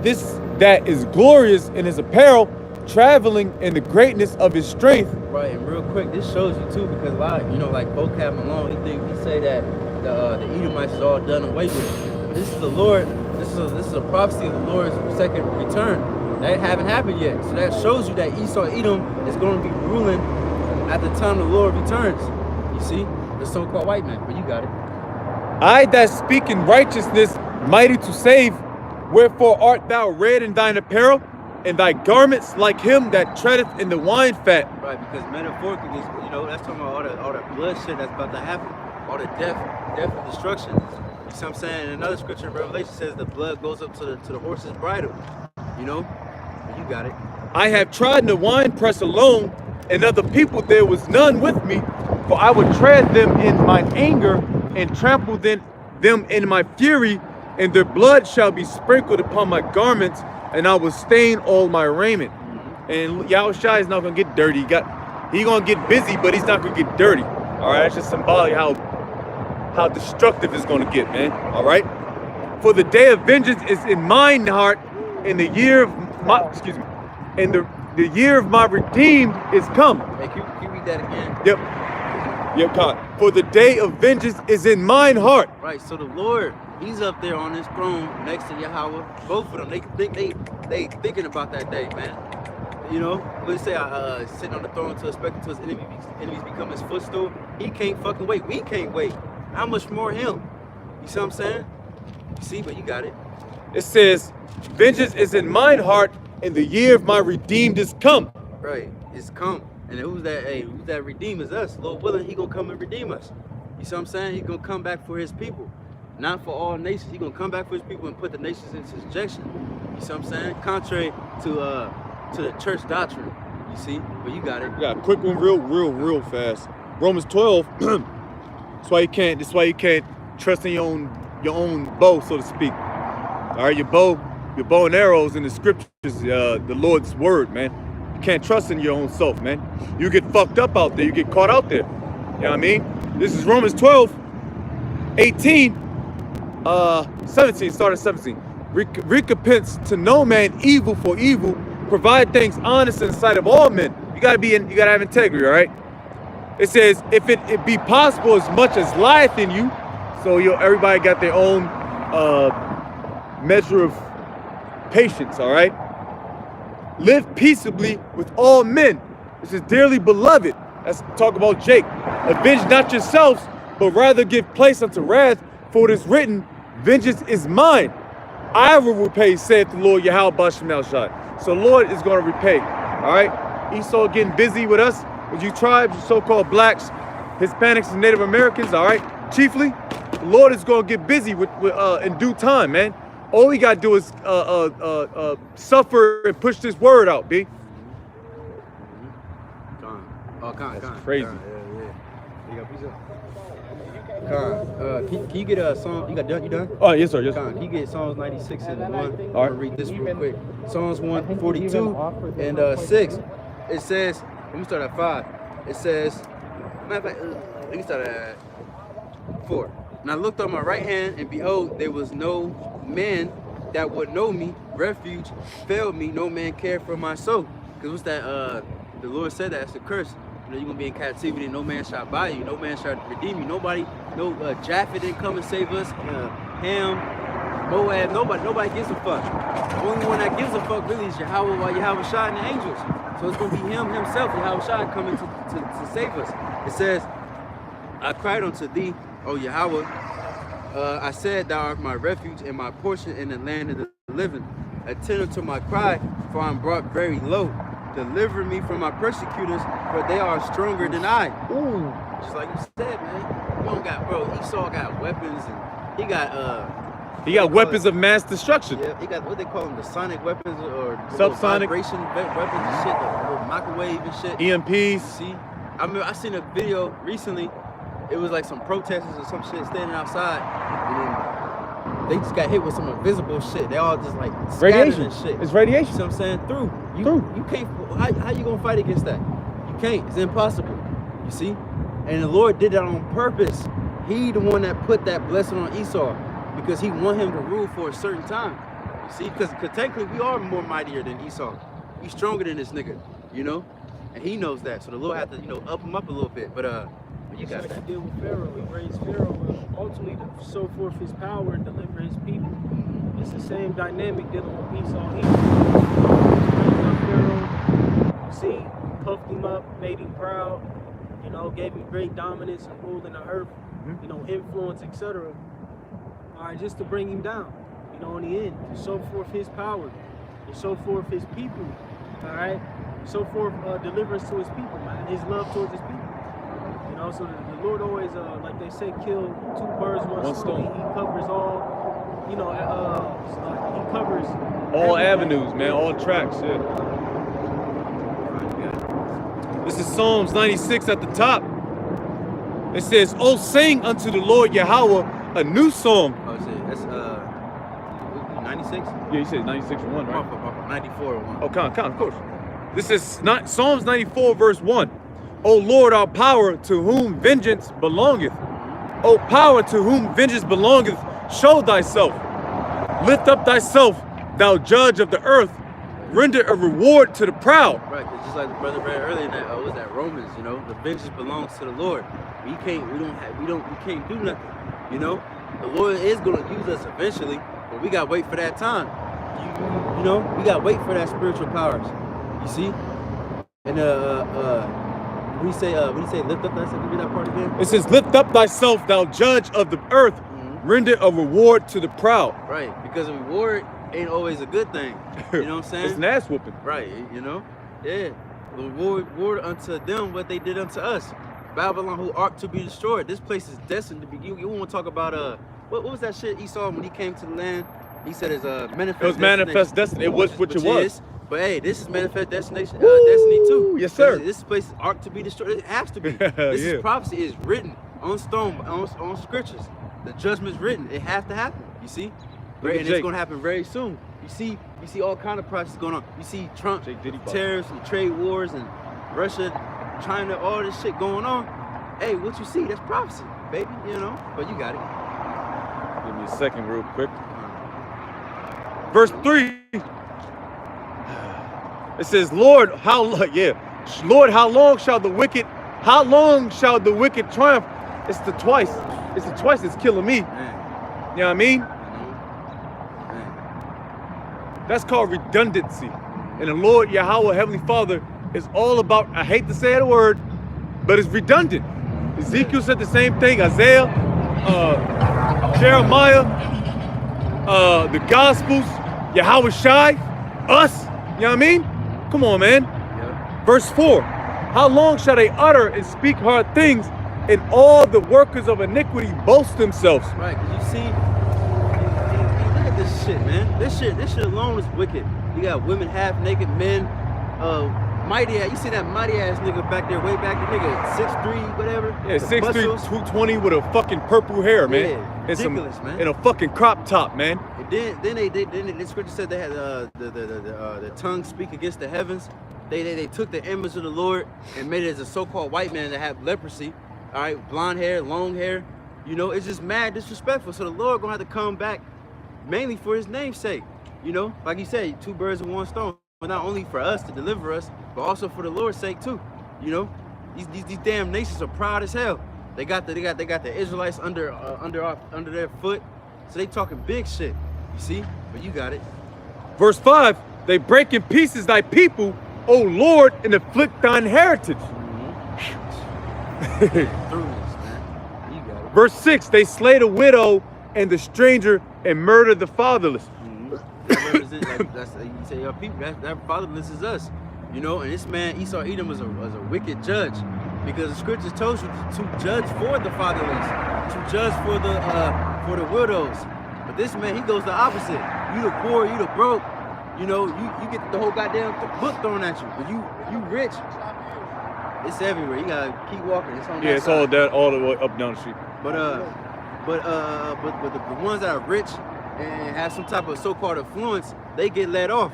This that is glorious in his apparel, traveling in the greatness of his strength. Right, and real quick, this shows you too, because a lot of, you know, like vocab Malone, he say that the Edomites is all done away with. But this is the Lord, this is a prophecy of the Lord's second return. That haven't happened yet. So that shows you that Esau Edom is going to be ruling at the time the Lord returns. You see? The so-called white man, but you got it. I that speak in righteousness, mighty to save, wherefore art thou red in thine apparel, and thy garments like him that treadeth in the wine fat. Right, because metaphorically, you know, that's talking about all that bloodshed that's about to happen, all the death and destruction. You see what I'm saying? And another scripture in Revelation says the blood goes up to the horse's bridle. You know, you got it. I have trodden the winepress alone, and of the people there was none with me, for I would tread them in mine anger and trample them in my fury, and their blood shall be sprinkled upon my garments, and I will stain all my raiment. And Yahushua is not gonna get dirty. He gonna get busy, but he's not gonna get dirty. All right, that's just symbolic how destructive it's gonna get, man. All right. For the day of vengeance is in mine heart, and the year of my and the year of my redeemed is come. Hey, can you read that again? Yep, God. For the day of vengeance is in mine heart. Right. So the Lord, He's up there on His throne next to Yahweh. Both of them, they thinking about that day, man. You know, what say? Sitting on the throne to expect until His enemies become His footstool. He can't fucking wait. We can't wait. How much more Him? You see what I'm saying? You see, but you got it. It says, vengeance is in mine heart, and the year of my redeemed is come. Right, it's come. And who's that? Hey, who's that redeem is us. Lord willing, He gonna come and redeem us. You see what I'm saying? He gonna come back for His people. Not for all nations. He gonna come back for His people and put the nations into subjection. You see what I'm saying? Contrary to the church doctrine. You see? But you got it. Yeah, quick one, real fast. Romans 12. That's why you can't trust in your own bow, so to speak. All right, your bow and arrows in the scriptures, the Lord's word, man. You can't trust in your own self, man. You get fucked up out there. You get caught out there. You know what I mean? This is Romans 12, 18, 17, start at 17. Recompense to no man evil for evil. Provide things honest in the sight of all men. You gotta have integrity, all right? It says, if it be possible as much as lieth in you, so everybody got their own measure of patience, all right? Live peaceably with all men. This is dearly beloved. Let's talk about Jake. Avenge not yourselves, but rather give place unto wrath, for it is written, vengeance is mine. I will repay, saith the Lord Yahweh Bashem El Shaddai. So Lord is going to repay, all right? Esau getting busy with us, with you tribes, you so-called blacks, Hispanics, and Native Americans, all right? Chiefly, the Lord is going to get busy with in due time, man. All we got to do is suffer and push this word out, B. That's crazy. Can you get a song? You done? Oh, yes, sir. Yes. Can you get Psalms 96 and 1? All right. I'm gonna read this real quick. Psalms 142 and 6. It says, let me start at 5. It says, matter of fact, let me start at 4. And I looked on my right hand, and behold, there was no man that would know me. Refuge failed me. No man cared for my soul. Because what's that? The Lord said that it's a curse. You know, you're gonna be in captivity. No man shall buy you. No man shall redeem you. Nobody. No Japheth didn't come and save us. Ham, Moab. Nobody gives a fuck. The only one that gives a fuck really is Yahweh, while Yahweh Shai and the angels. So it's gonna be Him Himself, Yahweh Shai, coming to save us. It says, I cried unto Thee, O Yahweh. I said, Thou art my refuge and my portion in the land of the living. Attend unto my cry, for I am brought very low. Deliver me from my persecutors, for they are stronger than I. Ooh. Just like you said, man. You don't got, bro, Esau got weapons, and he got weapons of mass destruction. Yeah, he got what they call them, the sonic weapons or subsonic vibration weapons and shit, the little microwave and shit. EMPs. See, I mean, I seen a video recently. It was like some protesters or some shit standing outside, and then they just got hit with some invisible shit. They all just like radiation and shit. It's radiation. You see what I'm saying? You can't. How you gonna fight against that? You can't. It's impossible. You see? And the Lord did that on purpose. He the one that put that blessing on Esau because He want him to rule for a certain time. You see? Because technically we are more mightier than Esau. We stronger than this nigga. You know? And he knows that. So the Lord had to, up him up a little bit. But you got like that. He did with Pharaoh. He raised Pharaoh ultimately to show forth His power and deliver His people. It's the same dynamic dealing with Esau here. Raised up Pharaoh, you see, puffed him up, made him proud, gave him great dominance and ruling the earth, influence, etc. All right, just to bring him down, in the end, to show forth His power, to show forth His people, all right? Show forth deliverance to His people, man, His love towards His people. So the Lord always, like they say, kill 2 birds, one stone. He covers all, he covers all everything. avenues, man, all tracks, yeah. This is Psalms 96 at the top. It says, "Oh, sing unto the Lord Yahweh a new song." Oh, shit. That's 96? Yeah, you said 96 and 1, right? 94 and 1. Oh, count, of course. This is not Psalms 94, verse 1. O Lord, our power, to whom vengeance belongeth. O power, to whom vengeance belongeth, show thyself. Lift up thyself, thou judge of the earth. Render a reward to the proud. Right, because just like the brother read earlier, in that what was that Romans? You know, the vengeance belongs to the Lord. We can't do nothing. You know, the Lord is gonna use us eventually, but we gotta wait for that time. You know, we gotta wait for that spiritual powers. You see, and when you say lift up thyself, give me that part again. It says, lift up thyself, thou judge of the earth. Render a reward to the proud. Right, because a reward ain't always a good thing. You know what I'm saying? It's an ass whooping. Right, you know? Yeah. The reward unto them what they did unto us. Babylon, who ought to be destroyed. This place is destined to be. You want to talk about what was that shit Esau when he came to the land? He said it's a manifest. It was manifest destiny. It was what it was. But hey, this is manifest destination, destiny too. Yes, sir. This place is ought to be destroyed. It has to be. This is prophecy. Is written on stone, on scriptures. The judgment's written. It has to happen. You see, right? And it's gonna happen very soon. You see all kind of processes going on. You see Trump, tariffs and trade wars and Russia, China, all this shit going on. Hey, what you see? That's prophecy, baby. You know. But you got it. Give me a second, real quick. Verse 3. It says, Lord, how long shall the wicked triumph? It's the twice that's killing me. Man. You know what I mean? Man. That's called redundancy. And the Lord, Yahweh, Heavenly Father, is all about, I hate to say the word, but it's redundant. Ezekiel said the same thing. Isaiah, Jeremiah, the Gospels, Yahweh Shai, us. You know what I mean? Come on, man. Yeah. Verse 4. How long shall they utter and speak hard things, and all the workers of iniquity boast themselves? Right, because you see, look at this shit, man. This shit alone is wicked. You got women half naked, men, mighty ass. You see that mighty ass nigga back there, way back, the nigga 6'3", whatever. Yeah, 6'3", 220 with a fucking purple hair, man. Yeah, ridiculous, man. And a fucking crop top, man. And then the scripture said they had the tongue speak against the heavens. They took the image of the Lord and made it as a so-called white man that had leprosy. All right, blonde hair, long hair. You know, it's just mad disrespectful. So the Lord gonna have to come back mainly for his name's sake. You know, like you said, 2 birds with 1 stone. But not only for us to deliver us, but also for the Lord's sake too. You know, these damn nations are proud as hell. They got the Israelites under their foot. So they talking big shit. You see? But you got it. Verse 5. They break in pieces thy people, O Lord, and afflict thine heritage. Through this, man. You got it. Verse 6. They slay the widow and the stranger and murder the fatherless. That represents, that's you say your people. That fatherless is us, you know. And this man Esau Edom was a wicked judge, because the scriptures told you to judge for the fatherless, to judge for the widows. But this man, he goes the opposite. You the poor, you the broke. You know, you get the whole goddamn book thrown at you. But you rich. It's everywhere. You gotta keep walking. It's on that It's side. all the way up down the street. But the ones that are rich and have some type of so-called influence, they get let off.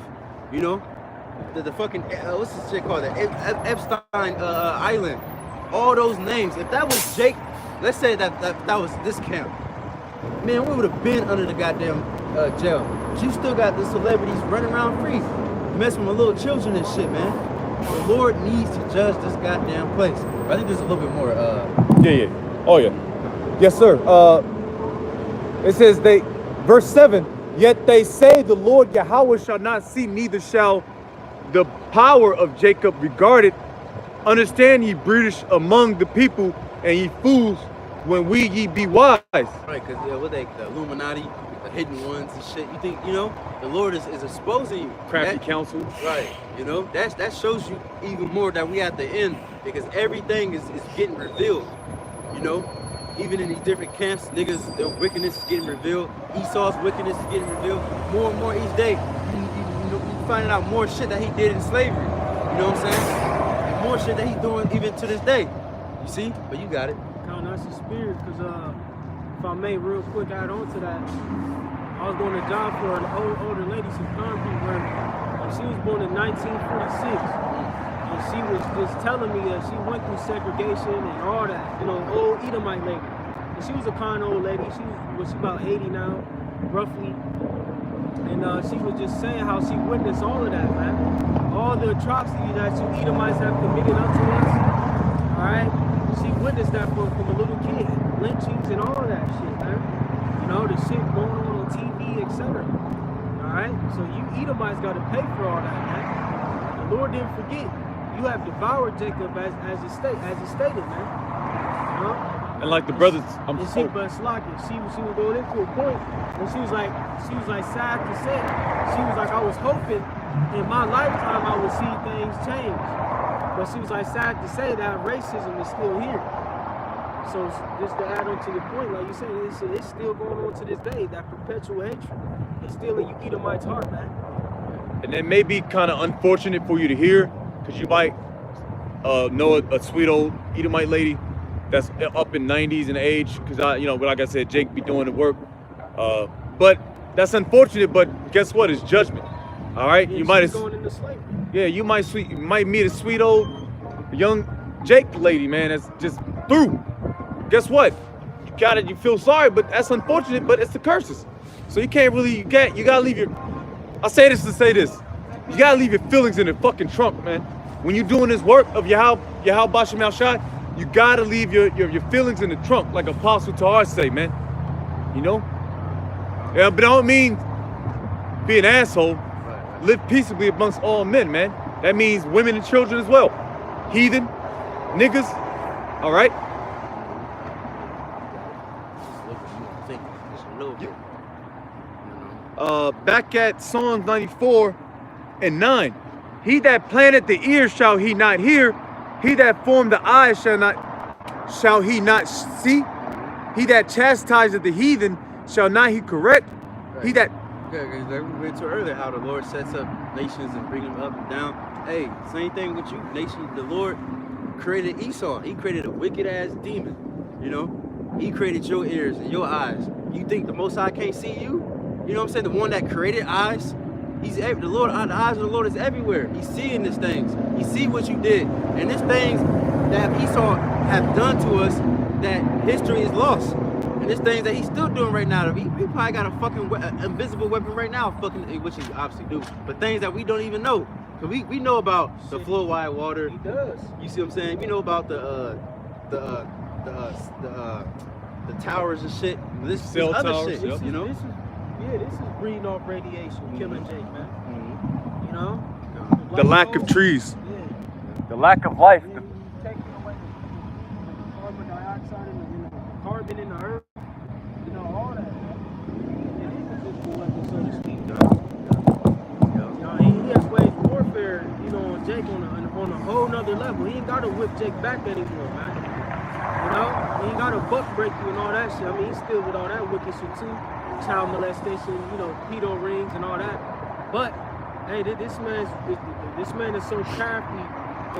You know, the fucking what's this shit called? The Epstein Island. All those names. If that was Jake, let's say that was this camp, man, we would have been under the goddamn jail. But you still got the celebrities running around free, messing with little children and shit, man. The Lord needs to judge this goddamn place. But I think there's a little bit more. Yeah. Oh yeah. Yes, sir. It says verse 7. Yet they say the Lord Yahweh shall not see, neither shall the power of Jacob regard it. Understand ye brutish among the people, and ye fools, when ye be wise. Right, because what the Illuminati, the hidden ones and shit. You think, you know, the Lord is exposing you. Crafty counsel. Right, you know, that shows you even more that we at the end, because everything is getting revealed. You know, even in these different camps, niggas, their wickedness is getting revealed. Esau's wickedness is getting revealed more and more each day. You finding out more shit that he did in slavery. You know what I'm saying? And more shit that he's doing even to this day. You see? But you got it. Count us a spirit, because if I may real quick add on to that, I was doing a job for an older lady, some concrete work, and she was born in 1946. And she was just telling me that she went through segregation and all that, you know, old Edomite lady. And she was a kind old lady. She about 80 now, roughly. And she was just saying how she witnessed all of that, man. All the atrocity that you Edomites have committed unto us, all right? She witnessed that from a little kid, lynchings and all of that shit, man. You know, the shit going on TV, etc. All right? So you Edomites got to pay for all that, man. The Lord didn't forget. You have devoured Jacob as it stated, man. You know? And like the brothers, but it's like she was going into a point, and she was like sad to say. She was like, I was hoping in my lifetime I would see things change, but she was like, sad to say that racism is still here. So just to add on to your point, like you said, it's still going on to this day. That perpetual hatred is still in you Edomite's heart, man. And it may be kind of unfortunate for you to hear, because you might know a sweet old Edomite lady that's up in 90s in age, because like I said, Jake be doing the work. But that's unfortunate. But guess what? It's judgment. All right, Yeah, you might going into slavery. Yeah, you might meet a sweet old young Jake lady, man, that's just through. Guess what? You feel sorry, but that's unfortunate. But it's the curses. So you gotta leave your. I say this to say this. You gotta leave your feelings in the fucking trunk, man. When you're doing this work of Yahweh Bashem Al Shai, you gotta leave your feelings in the trunk, like Apostle Tahar say, man. You know? Yeah, but I don't mean be an asshole. Live peaceably amongst all men, man. That means women and children as well. Heathen, niggas, all right? Back at Psalms 94:9. He that planted the ear shall he not hear. He that formed the eyes shall he not see. He that chastiseth the heathen shall not he correct. Right. He that Okay, like we went to earlier, how the Lord sets up nations and bring them up and down. Hey, same thing with you, nation. The Lord created Esau. He created a wicked ass demon. You know, He created your ears and your eyes. You think the Most High can't see you? You know what I'm saying? The one that created eyes. The Lord. The eyes of the Lord is everywhere. He's seeing these things. He see what you did, and these things that Esau have done to us, that history is lost. And there's things that he's still doing right now. He probably got a fucking invisible weapon right now, which he obviously do. But things that we don't even know. So we know about the flow wide water. He does. You see what I'm saying? We know about the towers and shit. This Cell other towers, shit. yep. You know? This is breeding off radiation, killing Jake, man. Mm-hmm. You know? the lack of trees, Yeah. the lack of life. And you taking away the carbon dioxide and the carbon in the earth, you know, all that. It is a physical weapon, so to speak. You know, he has waged warfare, you know, on Jake on a whole nother level. He ain't got to whip Jake back anymore, man. You know, he ain't got to buck break you and all that shit. I mean, he's still with all that wicked shit too, child molestation, you know, pedo rings and all that. But hey, this man is so crafty,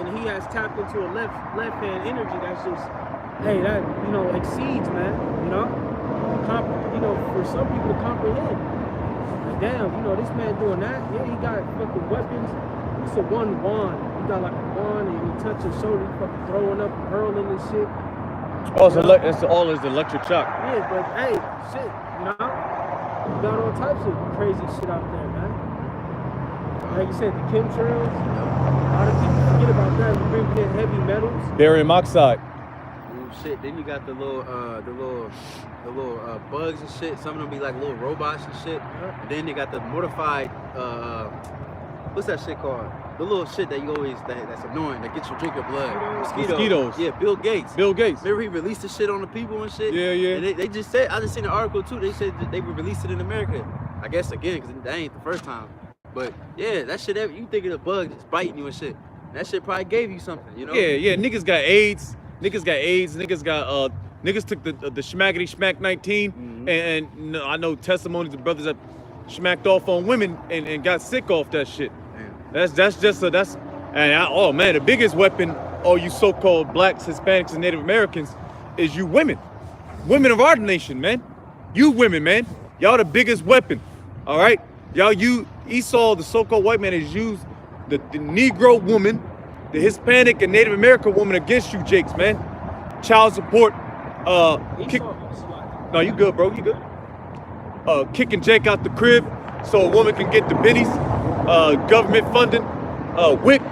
and he has tapped into a left hand energy that's just, hey, that, you know, exceeds, man. You know, for some people to comprehend. Like, damn, you know, this man doing that. Yeah, he got fucking weapons. It's a one wand. He got like a wand, and he touch his shoulder, he fucking throwing up and hurling and shit. Oh, it's all is electric shock. Yeah, but hey, shit, you know, you got all types of crazy shit out there, man. Like you said, the chemtrails, a lot of people forget about that. We bring in heavy metals. Barium oxide. Ooh, shit. Then you got the little bugs and shit. Some of them be like little robots and shit. Yeah. And then they got the mortified what's that shit called? The little shit that you always that's annoying, that gets you drink your blood. Mosquitoes. Yeah, Bill Gates. Remember he released the shit on the people and shit? Yeah. And they just said, I just seen an article too, they said that they would release it in America. I guess again, because that ain't the first time. But yeah, that shit, you think of the bug just biting you and shit. That shit probably gave you something, you know? Yeah. Niggas got AIDS. Niggas took the schmackety schmack 19, and I know testimonies of brothers that schmacked off on women and got sick off that shit. Damn. Oh man, the biggest weapon, all you so-called blacks, Hispanics, and Native Americans, is you women of our nation, man. You women, man. Y'all the biggest weapon, all right? Y'all Esau, the so-called white man, has used the Negro woman, the Hispanic and Native American woman against you, Jakes, man. Child support, no, you good, bro, you good. Kicking Jake out the crib so a woman can get the biddies, government funding, whip,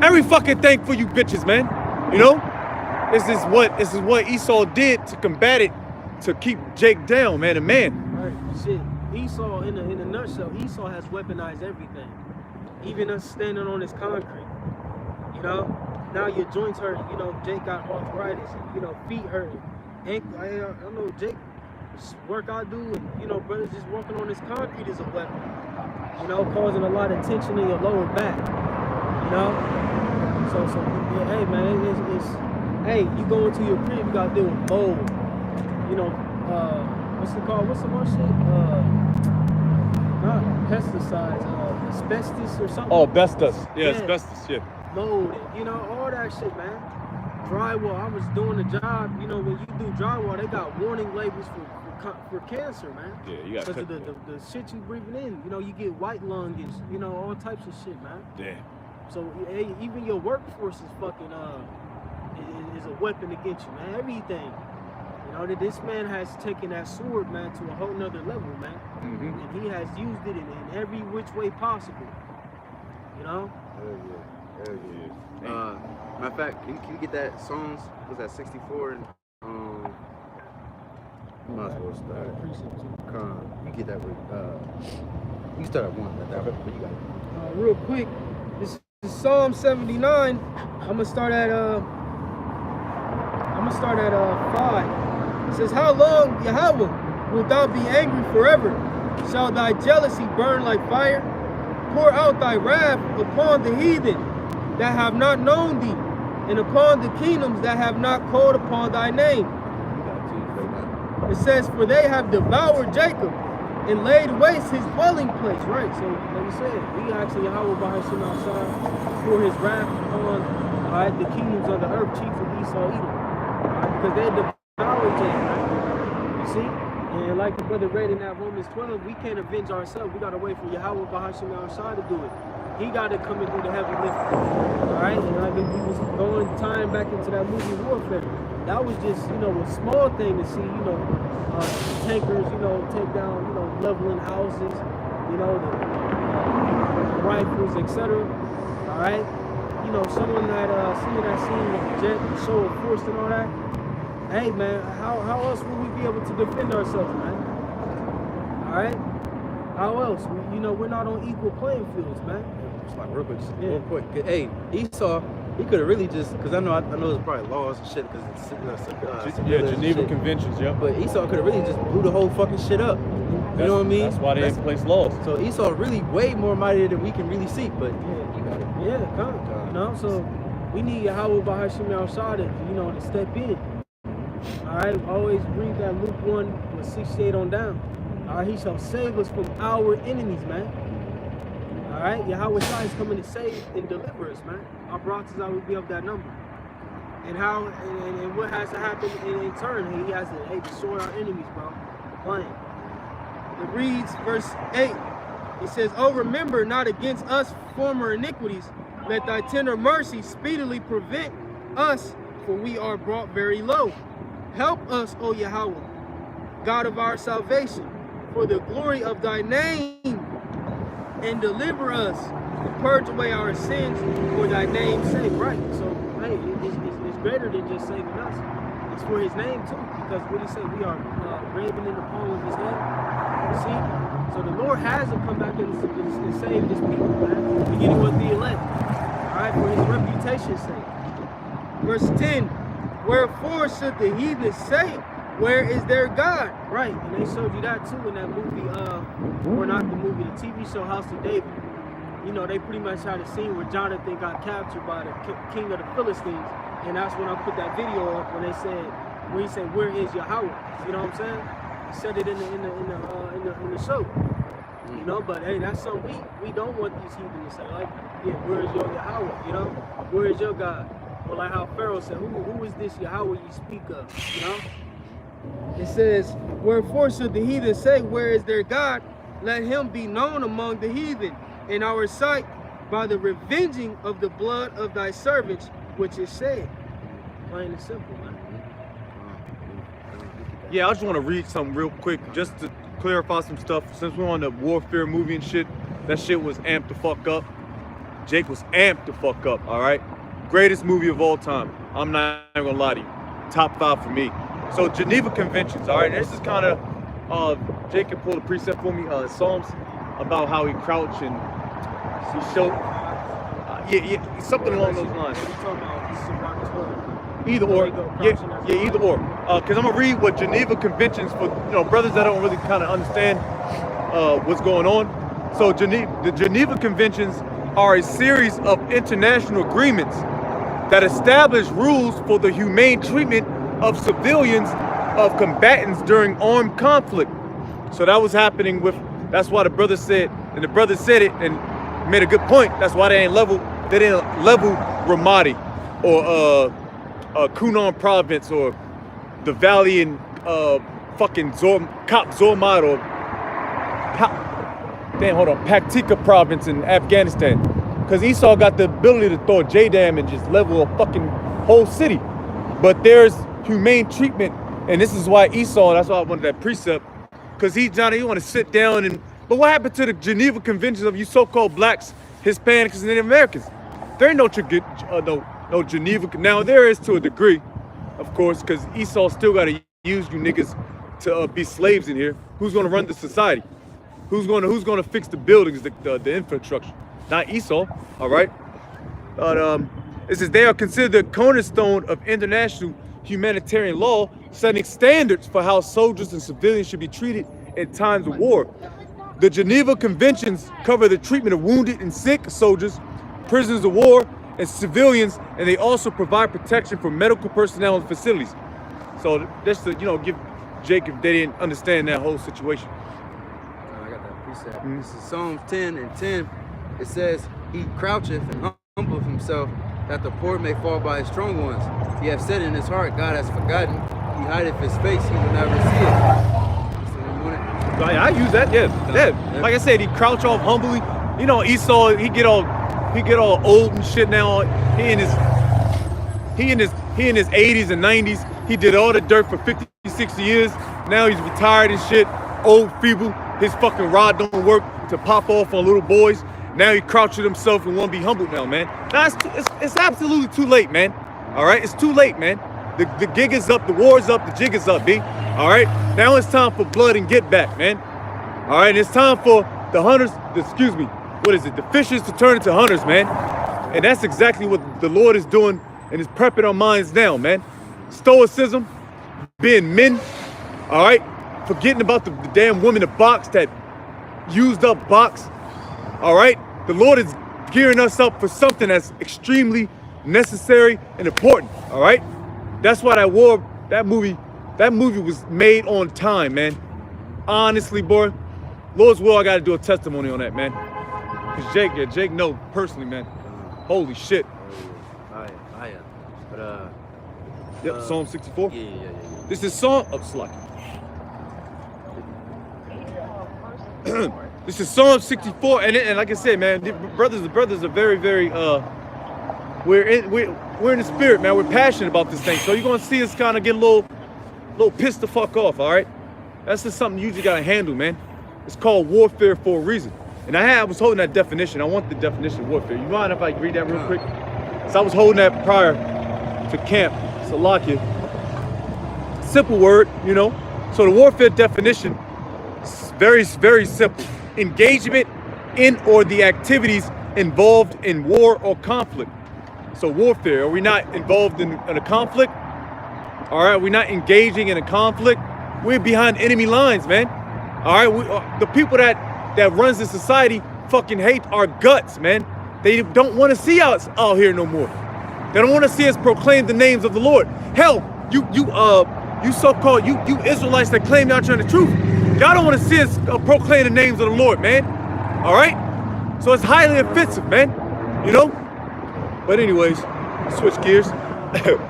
every fucking thing for you bitches, man. You know? This is what Esau did to combat it, to keep Jake down, man. And man. Right, shit. Esau, in a nutshell, Esau has weaponized everything. Even us standing on this concrete. You know? Now your joints hurt, you know, Jake got arthritis, and, you know, feet hurt. Ankle, I know Jake, work I do, and, you know, brothers just walking on this concrete is a weapon. You know, causing a lot of tension in your lower back. You know? So yeah, hey man, it's hey, you go into your crib, you gotta deal with mold. You know, what's it called? What's the more shit? Not pesticides, asbestos or something. Oh, asbestos. Yeah, asbestos, yeah. Mold, you know, all that shit, man. Drywall, I was doing a job, you know, when you do drywall, they got warning labels for cancer, man. Yeah, you got because of the shit you breathing in. You know, you get white lung and, you know, all types of shit, man. Damn. So hey, even your workforce is fucking is a weapon against you, man. Everything. You know, that this man has taken that sword, man, to a whole nother level, man. Mm-hmm. And he has used it in every which way possible. You know? Hell yeah. Hell yeah. Matter of fact, can you get that songs? Was that 64 and might as well start. You get that with you start at 1, but what you got? Real quick, this is Psalm 79. I'm gonna start at 5. It says, "How long, Yahweh, wilt thou be angry forever? Shall thy jealousy burn like fire? Pour out thy wrath upon the heathen that have not known thee, and upon the kingdoms that have not called upon thy name." It says, "For they have devoured Jacob and laid waste his dwelling place." Right, so like you said, we actually Yahweh by Hashem outside pour his wrath upon the kingdoms of the earth, chief of Esau, Edom, because they devoured Jacob, right? You see? And like the brother read in that Romans 12, we can't avenge ourselves. We got to wait for Yahweh by Hashem outside to do it. He got to come and do the heavy lifting. All right? And like we was going time back into that movie Warfare. That was just, you know, a small thing to see, you know, tankers, you know, take down, you know, leveling houses, you know, the rifles, etc. All right? You know, someone that, seeing that scene with the jet, the show of force and all that, hey, man, how else would we be able to defend ourselves, man? All right? How else? You know, we're not on equal playing fields, man. Just like real quick, just real quick. Hey, Esau, he could have really just, because I know there's probably laws and shit, because it's Geneva Conventions, yeah. But Esau could have really just blew the whole fucking shit up. You know what I mean? That's why they in place laws. So Esau really way more mighty than we can really see, but yeah, you got it. Yeah, come. You know, so we need Yahweh by Hashem outside, you know, to step in. All right, always read that Luke 1:68 on down. All right, he shall save us from our enemies, man. All right, Yahweh Shai is coming to save and deliver us, man. Our brothers will be of that number. And how and what has to happen in turn? He has to destroy our enemies, bro. Plain. It reads verse 8. It says, "Oh, remember not against us former iniquities. Let thy tender mercy speedily prevent us, for we are brought very low. Help us, O Yahweh, God of our salvation, for the glory of thy name, and deliver us, and purge away our sins for thy name's sake." Right. So, hey, it's greater than just saving us. It's for his name too, because what he said, we are graven in the palm of his hand. You see? So the Lord has to come back and save his people, man. Beginning with the elect. All right, for his reputation's sake. Verse 10. "Wherefore should the heathen say, where is their God?" Right, and they showed you that too in that movie, or not the movie, the TV show House of David. You know, they pretty much had a scene where Jonathan got captured by the king of the Philistines, and that's when I put that video up when he said, "Where is Yahweh?" You know what I'm saying? He said it in the show. You know, but hey, that's something we don't want these heathen to say. Like, yeah, where is your Yahweh? You know, where is your God? Or like how Pharaoh said, who is this Yahweh you speak of? You know? It says, wherefore should the heathen say, where is their God? Let him be known among the heathen in our sight by the revenging of the blood of thy servants, which is said. Plain and simple, man. Yeah, I just want to read something real quick just to clarify some stuff. Since we're on the warfare movie and shit, that shit was amped the fuck up. Jake was amped the fuck up, all right? Greatest movie of all time. I'm not even gonna lie to you. Top 5 for me. So Geneva Conventions, all right? This is kind of, Jake can pull the precept for me, Psalms, about how he crouched and he showed, yeah, something along those lines. Either or, yeah, either or. Because I'm gonna read what Geneva Conventions for brothers that don't really kind of understand what's going on. So the Geneva Conventions are a series of international agreements that establish rules for the humane treatment of civilians of combatants during armed conflict. So that was happening with. That's why the brother said, and the brother said it and made a good point. That's why they didn't level Ramadi or Kunan province or the valley in fucking Kap Zormat or Paktika province in Afghanistan. Because Esau got the ability to throw a J-Dam and just level a fucking whole city. But there's humane treatment, and this is why Esau, that's why I wanted that precept, because he want to sit down and, but what happened to the Geneva Conventions of you so-called blacks, Hispanics, and Native Americans? There ain't no Geneva. Now there is to a degree, of course, because Esau still got to use you niggas to be slaves in here. Who's gonna run the society? Who's gonna fix the buildings, the infrastructure? Not Esau, all right? But it says they are considered the cornerstone of international humanitarian law, setting standards for how soldiers and civilians should be treated in times of war. The Geneva Conventions cover the treatment of wounded and sick soldiers, prisoners of war, and civilians, and they also provide protection for medical personnel and facilities. So just to give Jake if they didn't understand that whole situation. I got that precept. This is Psalms 10 and 10. It says, he croucheth and humbleth himself, that the poor may fall by his strong ones. He hath said in his heart, God has forgotten. He hideth his face, he will never see it. So you want it? I use that, yeah. Like I said, he crouch off humbly. Esau, he get all old and shit now. He in his 80s and 90s. He did all the dirt for 50, 60 years. Now he's retired and shit, old, feeble. His fucking rod don't work to pop off on little boys. Now he crouches himself and won't be humbled now, man. Now it's absolutely too late, man. All right, it's too late, man. The gig is up, the war is up, the jig is up, B. All right, now it's time for blood and get back, man. All right, and it's time for the hunters, the fishers to turn into hunters, man. And that's exactly what the Lord is doing and is prepping our minds now, man. Stoicism, being men, all right? Forgetting about the damn woman in the box, that used up box, all right? The Lord is gearing us up for something that's extremely necessary and important, all right? That's why that movie was made on time, man. Honestly, boy, Lord's will, I gotta do a testimony on that, man. Cause Jake knows personally, man. Holy shit. But Yep, Psalm 64. Yeah. This is Psalm Slack. This is Psalm 64, and like I said, man, the brothers are very, very we're in the spirit, man. We're passionate about this thing. So you're gonna see us kind of get a little pissed the fuck off, all right? That's just something you just gotta handle, man. It's called warfare for a reason. And I was holding that definition. I want the definition of warfare. You mind if I read that real quick? So I was holding that prior to camp, Salakia. Simple word, So the warfare definition is very, very simple. Engagement in or the activities involved in war or conflict. So warfare, are we not involved in a conflict? All right, we're not engaging in a conflict. We're behind enemy lines, man. All right, the people that runs this society fucking hate our guts, man. They don't want to see us out here no more. They don't want to see us proclaim the names of the Lord. Hell, you so-called you Israelites that claim y'all trying the truth, y'all don't want to see us proclaim the names of the Lord, man. All right, so it's highly offensive, man. But anyways, switch gears.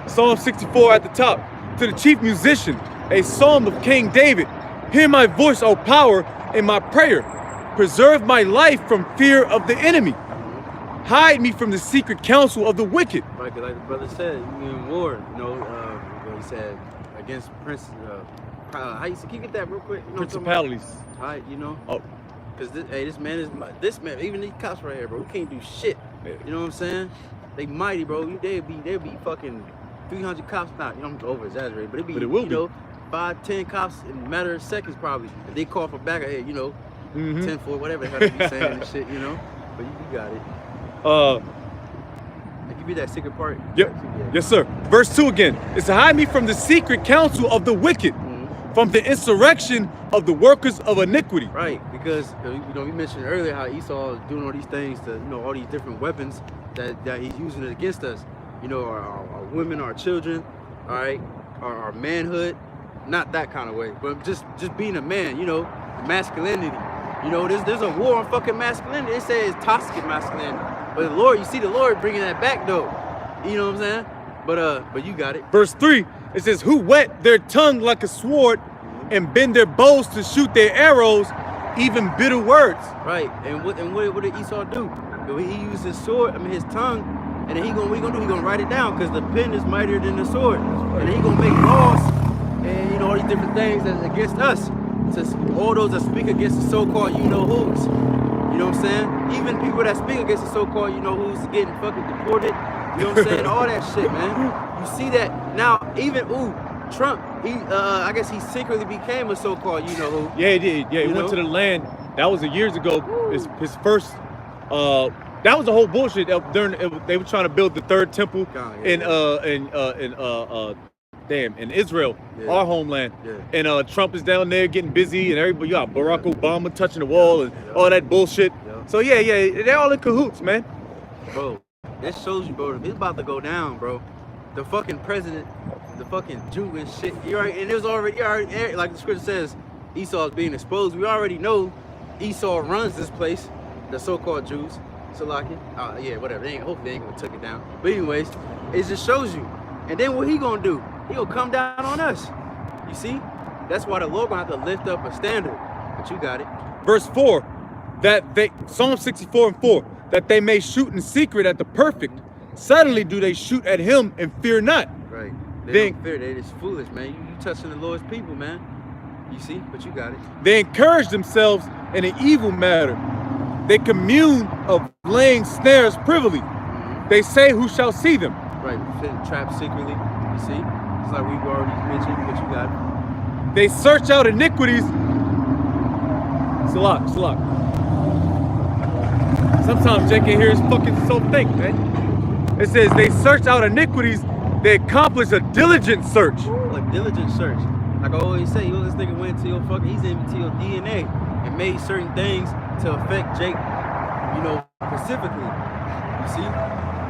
Psalm 64 at the top. To the chief musician, a psalm of King David. Hear my voice, O power, in my prayer. Preserve my life from fear of the enemy. Hide me from the secret counsel of the wicked. Like the brother said, you in war, you know, what he said, against prince, how you can you get that real quick? You know Principalities. Right, you know? Oh. Because this man, even these cops right here, bro, we can't do shit. Yeah. You know what I'm saying? They mighty, bro. They'd be fucking 300 cops now. You know, I'm over exaggerating, but it will be. Know, 5, 10 cops in a matter of seconds probably. If they call for backup, hey, you know, 10-4, whatever the hell they be saying and shit, you know? But you got it. I give you that secret part. Yep. Yes, sir. Verse 2 again. It's to hide me from the secret counsel of the wicked, from the insurrection of the workers of iniquity. Right, because you know we mentioned earlier how Esau is doing all these things to, you know, all these different weapons that he's using it against us. You know, our women, our children, all right, our manhood, not that kind of way, but just being a man. You know, masculinity. You know, there's a war on fucking masculinity. They say it's toxic masculinity, but the Lord, you see the Lord bringing that back though. You know what I'm saying? But you got it. Verse 3, it says, who whet their tongue like a sword and bend their bows to shoot their arrows, even bitter words. Right, and what did Esau do? He used his sword, his tongue, and then what he gonna do? He gonna write it down, because the pen is mightier than the sword. And then he gonna make laws, and you know, all these different things that's against us. All those that speak against the so-called you-know-who's. You know what I'm saying? Even people that speak against the so-called you-know-who's getting fucking deported. You know what I'm saying? All that shit, man. You see that now? Even Trump, I guess he secretly became a so-called you-know-who. Yeah, he did. Yeah, he went to the land. That was years ago. His first. That was the whole bullshit. They were trying to build the third temple in Israel, our homeland. Yeah. And Trump is down there getting busy, and everybody, you got Barack Obama touching the wall and all that bullshit. Yeah. So yeah, they're all in cahoots, man. Bro, that shows you, bro. It's about to go down, bro. The fucking president, the fucking Jew and shit. And it was already, like the scripture says, Esau is being exposed. We already know Esau runs this place, the so-called Jews. So like it, yeah, whatever. Hopefully they ain't gonna take it down. But anyways, it just shows you. And then what he gonna do? He gonna come down on us. You see? That's why the Lord gonna have to lift up a standard. But you got it. Verse 4, Psalm 64:4, that they may shoot in secret at the perfect. Suddenly do they shoot at him and fear not. Right. They don't fear. They just foolish, man. You touching the Lord's people, man. You see? But you got it. They encourage themselves in an evil matter. They commune of laying snares privily. They say, who shall see them? Right. Trapped secretly. You see? It's like we've already mentioned, but you got it. They search out iniquities. Salak. Sometimes Jake can hear his fucking self think, man. It says they search out iniquities. They accomplish a diligent search. Like diligent search. Like I always say, this nigga went to your fucking, he's into your DNA and made certain things to affect Jake, you know, specifically. You see?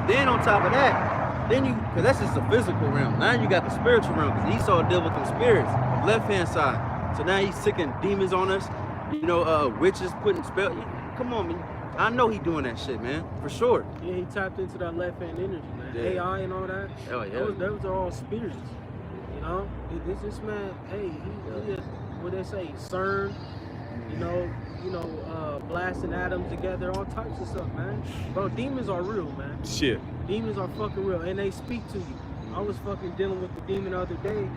Then on top of that, because that's just the physical realm. Now you got the spiritual realm, because Esau dealt with them spirits, left-hand side. So now he's sicking demons on us, you know, witches putting spells. Come on, man. I know he doing that shit, man, for sure. Yeah, he tapped into that left-hand energy, man. Yeah. AI and all that. Oh, yeah. Those are all spirits, you know? This man, hey, he just, what they say, CERN, you know, blasting atoms together, all types of stuff, man. Bro, demons are real, man. Shit. Demons are fucking real, and they speak to you. I was fucking dealing with the demon the other day.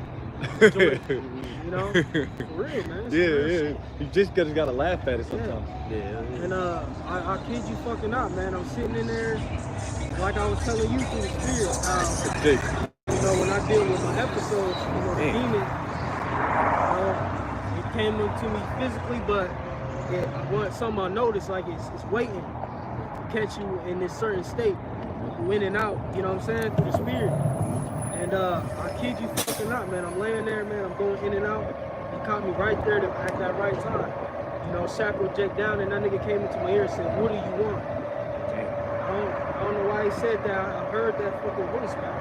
You know, for real, man. It's real. You just gotta laugh at it sometimes. Yeah. And I kid you fucking not, man. I'm sitting in there, like I was telling you through the spirit. You know, when I deal with my episodes, you know, the demon, it came to me physically, but something I noticed, like it's waiting to catch you in this certain state, you in and out. You know what I'm saying? Through the spirit. And I kid you fucking not, man. I'm laying there, man. I'm going in and out. He caught me right there at that right time. You know, shackled Jake down, and that nigga came into my ear and said, "What do you want?" I don't know why he said that. I heard that fucking voice, man.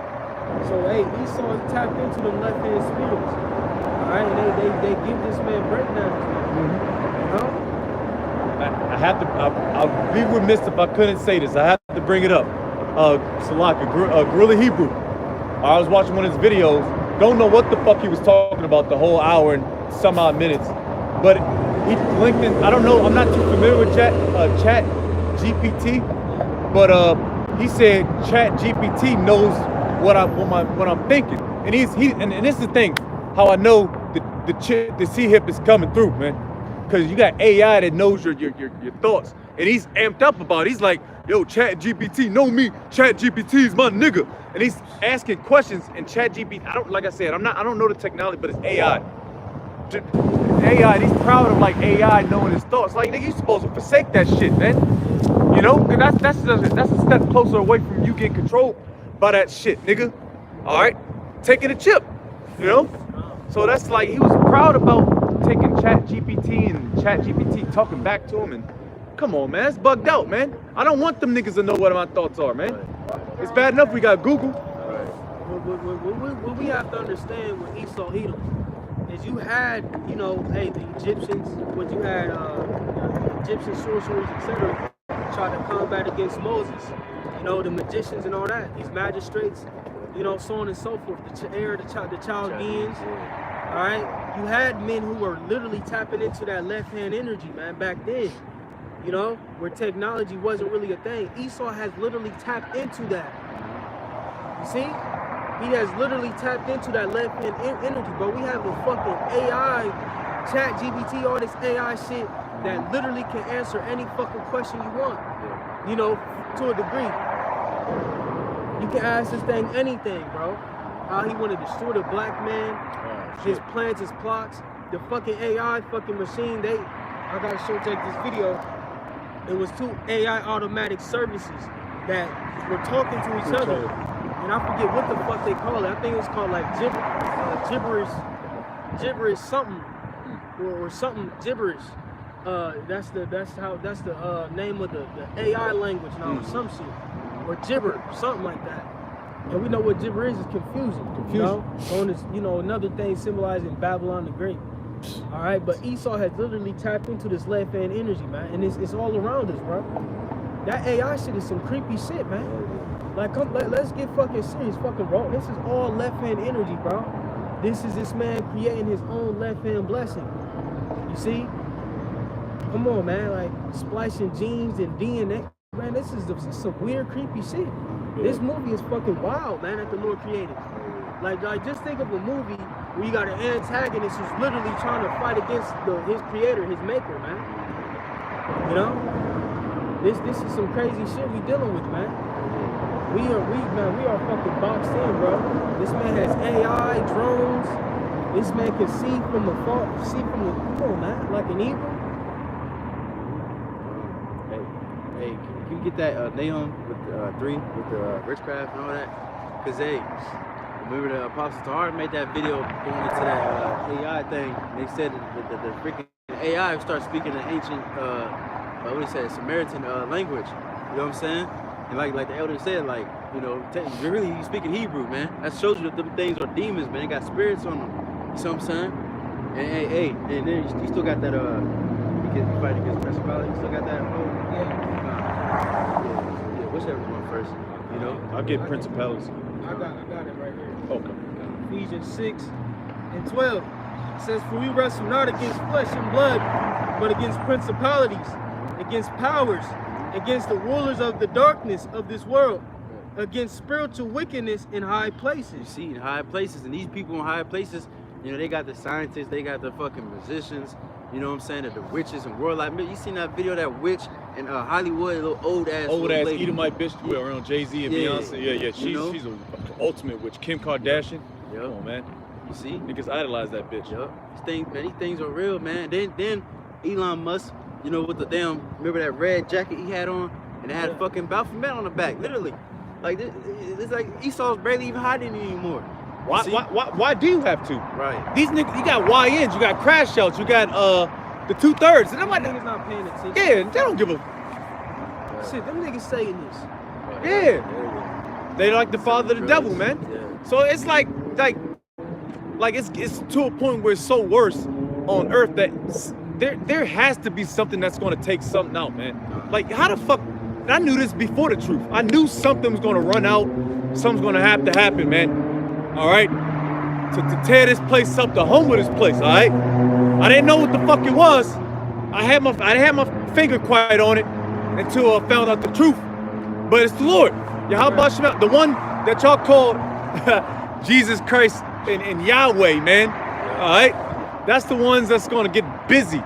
So hey, Esau tapped into them left-hand spirits. All right, and they give this man breakdowns. You know? I have to. I'll be remiss if I couldn't say this. I have to bring it up. Salaka, Gorilla Hebrew. I was watching one of his videos, Don't know what the fuck he was talking about the whole hour and some odd minutes. But he linked in, I don't know, I'm not too familiar with Chat GPT, but he said Chat GPT knows what I'm thinking. And and this is the thing, how I know the C-hip is coming through, man. Because you got AI that knows your thoughts. And he's amped up about it. He's like, yo, Chat GPT, know me. Chat GPT is my nigga. And he's asking questions, and Chat GPT, I don't know the technology, but it's AI. AI, and he's proud of like AI knowing his thoughts. Like, nigga, you supposed to forsake that shit, man. You know? And that's a step closer away from you getting controlled by that shit, nigga. All right? Taking a chip, you know? So that's like, he was proud about taking Chat GPT and Chat GPT talking back to him. And come on, man, that's bugged out, man. I don't want them niggas to know what my thoughts are, man. It's bad enough we got Google. What we have to understand with Esau Edom is you had, you know, hey, the Egyptians, what you had, Egyptian sorcerers, etc., try to combat against Moses. You know, the magicians and all that, these magistrates, you know, so on and so forth, the Chaldeans. All right, you had men who were literally tapping into that left-hand energy, man, back then. You know, where technology wasn't really a thing. Esau has literally tapped into that. You see? He has literally tapped into that left-hand energy, but we have a fucking AI, Chat GPT, all this AI shit that literally can answer any fucking question you want. You know, to a degree. You can ask this thing anything, bro. How he want to destroy the black man, his plans, his plots, the fucking AI fucking machine. I gotta take this video. It was 2 AI automatic services that were talking to each other. And I forget what the fuck they call it. I think it was called like gibberish something, or something gibberish. That's the name of the AI language now, or some shit, or gibber, something like that. And we know what gibber is confusion. You know? On this, you know, another thing symbolizing Babylon the Great. All right, but Esau has literally tapped into this left-hand energy, man, and it's all around us, bro. That AI shit is some creepy shit, man. Like, let's get fucking serious, fucking wrong. This is all left-hand energy, bro. This is this man creating his own left-hand blessing. You see? Come on, man, like splicing genes and DNA. Man, this is some weird, creepy shit. This movie is fucking wild, man, that the Lord created. Like just think of a movie where you got an antagonist who's literally trying to fight against his creator, his maker, man. You know? This is some crazy shit we dealing with, man. We are fucking boxed in, bro. This man has AI, drones. This man can see from afar, come on, man, like an eagle. Hey, can you get that Nahum with 3 with the witchcraft and all that? Cause hey, remember the Apostle Tahar made that video going into that AI thing. And they said that the freaking AI would start speaking an ancient, what do you say, Samaritan language. You know what I'm saying? And like the elder said, like, you know, you're really speaking Hebrew, man. That shows you that them things are demons, man. They got spirits on them. You see what I'm saying? And and then you still got that, you fight against principality. You still got that, yeah, whichever one first, you know? I'll get principalities. I got it right here. Okay. Ephesians 6:12. It says, for we wrestle not against flesh and blood, but against principalities, against powers, against the rulers of the darkness of this world, against spiritual wickedness in high places. You see, in high places, and these people in high places, you know, they got the scientists, they got the fucking musicians, you know what I'm saying, the witches and world. Like, you seen that video, that witch in Hollywood, a little old ass lady. Edomite bitch around Jay-Z and Beyonce. Yeah. She's an ultimate witch. Kim Kardashian. Yep. Come on, man. You see? Niggas idolize that bitch. Yep. These things are real, man. Then Elon Musk, you know, with the damn, remember that red jacket he had on? And it had a fucking Baphomet on the back, literally. Like, it's like Esau's barely even hiding anymore. Why do you have to? Right. These niggas, you got YNs, you got crash outs, you got the 2/3. And I'm like, niggas not paying attention. yeah, they don't give a shit. Them niggas saying this. Yeah. They like the father of the devil, man. Yeah. So it's like it's to a point where it's so worse on earth that there has to be something that's gonna take something out, man. Like, how the fuck? I knew this before the truth. I knew something was gonna run out. Something's gonna have to happen, man. All right. to tear this place up, to humble this place, all right? I didn't know what the fuck it was. I didn't have my finger quite on it until I found out the truth. But it's the Lord, Yahweh Shema, the one that y'all call Jesus Christ and Yahweh, man. All right, that's the ones that's gonna get busy.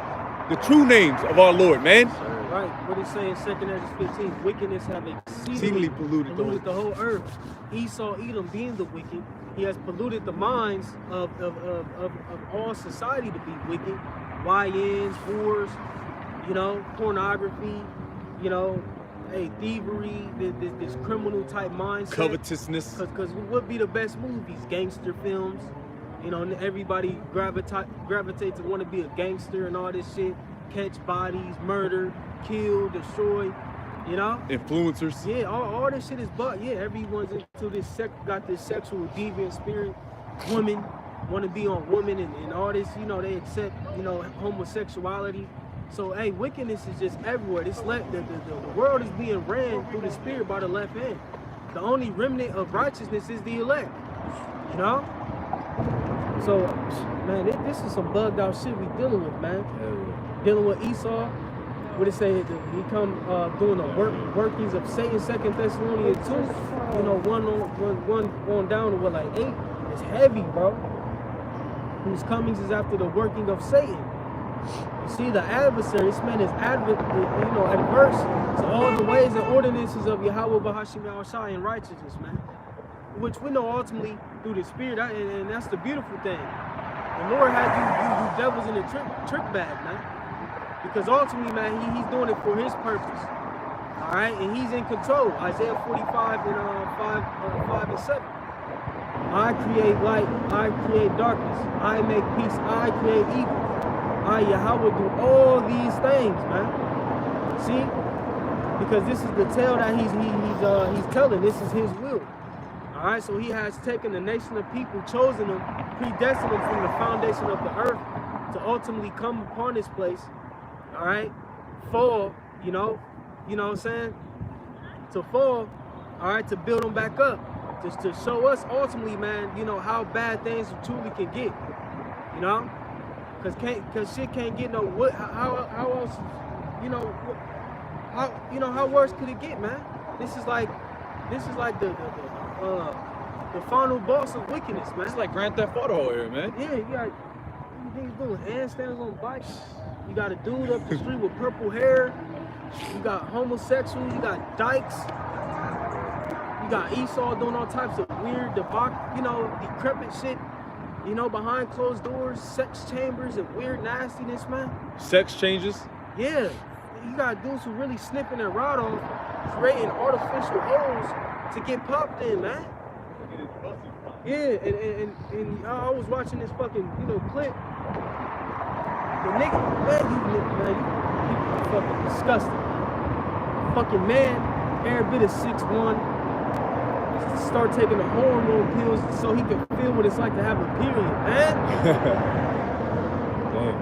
The true names of our Lord, man. Right. What it say in 2 Ezra 15? Wickedness have exceedingly polluted the whole earth. Esau, Edom, being the wicked, he has polluted the minds of all society to be wicked. YNs, whores, you know, pornography, you know, hey, thievery, this criminal type mindset. Covetousness. Because what would be the best movies? Gangster films. You know, everybody gravitate to want to be a gangster and all this shit. Catch bodies, murder, kill, destroy, you know? Influencers. Yeah, all this shit is everyone's into this, got this sexual deviant spirit. Women want to be on women and all this, you know, they accept, you know, homosexuality. So, hey, wickedness is just everywhere. The world is being ran through the spirit by the left hand. The only remnant of righteousness is the elect, you know? So, man, this is some bugged out shit we dealing with, man. Dealing with Esau. What it say? He come doing the workings of Satan. 2 Thessalonians 2. You know, one on down to what, like 8. It's heavy, bro. Whose comings is after the working of Satan. You see, the adversary, this man is adverse to all the ways and ordinances of Yahweh Bahashim Yahushai and righteousness, man. Which we know ultimately through the spirit, and that's the beautiful thing. The Lord had you devils in the trick bag, man. Because ultimately, man, he's doing it for his purpose. All right, and he's in control. Isaiah 45 and 5 and 7. I create light, I create darkness. I make peace, I create evil. I, Yahweh, do all these things, man. See? Because this is the tale that he's telling. This is his will. All right, so he has taken the nation of people, chosen them, predestined them from the foundation of the earth to ultimately come upon this place. All right, fall, you know what I'm saying? To fall, all right, to build them back up, just to show us ultimately, man, you know, how bad things truly can get, you know? Cause shit can't get no, how else, how worse could it get, man? This is like the final boss of wickedness, man. It's like Grand Theft Auto here, man. Yeah, you got niggas doing handstands on bikes. You got a dude up the street with purple hair. You got homosexuals. You got dykes. You got Esau doing all types of weird, decrepit shit. You know, behind closed doors, sex chambers and weird nastiness, man. Sex changes? Yeah. You got dudes who really sniffing their rod off, creating artificial holes to get popped in, man. Yeah, and I was watching this fucking, clip. The nigga, man, you fucking disgusting. Fucking man, every bit of 6'1", start taking the hormone pills so he can feel what it's like to have a period, man. Damn.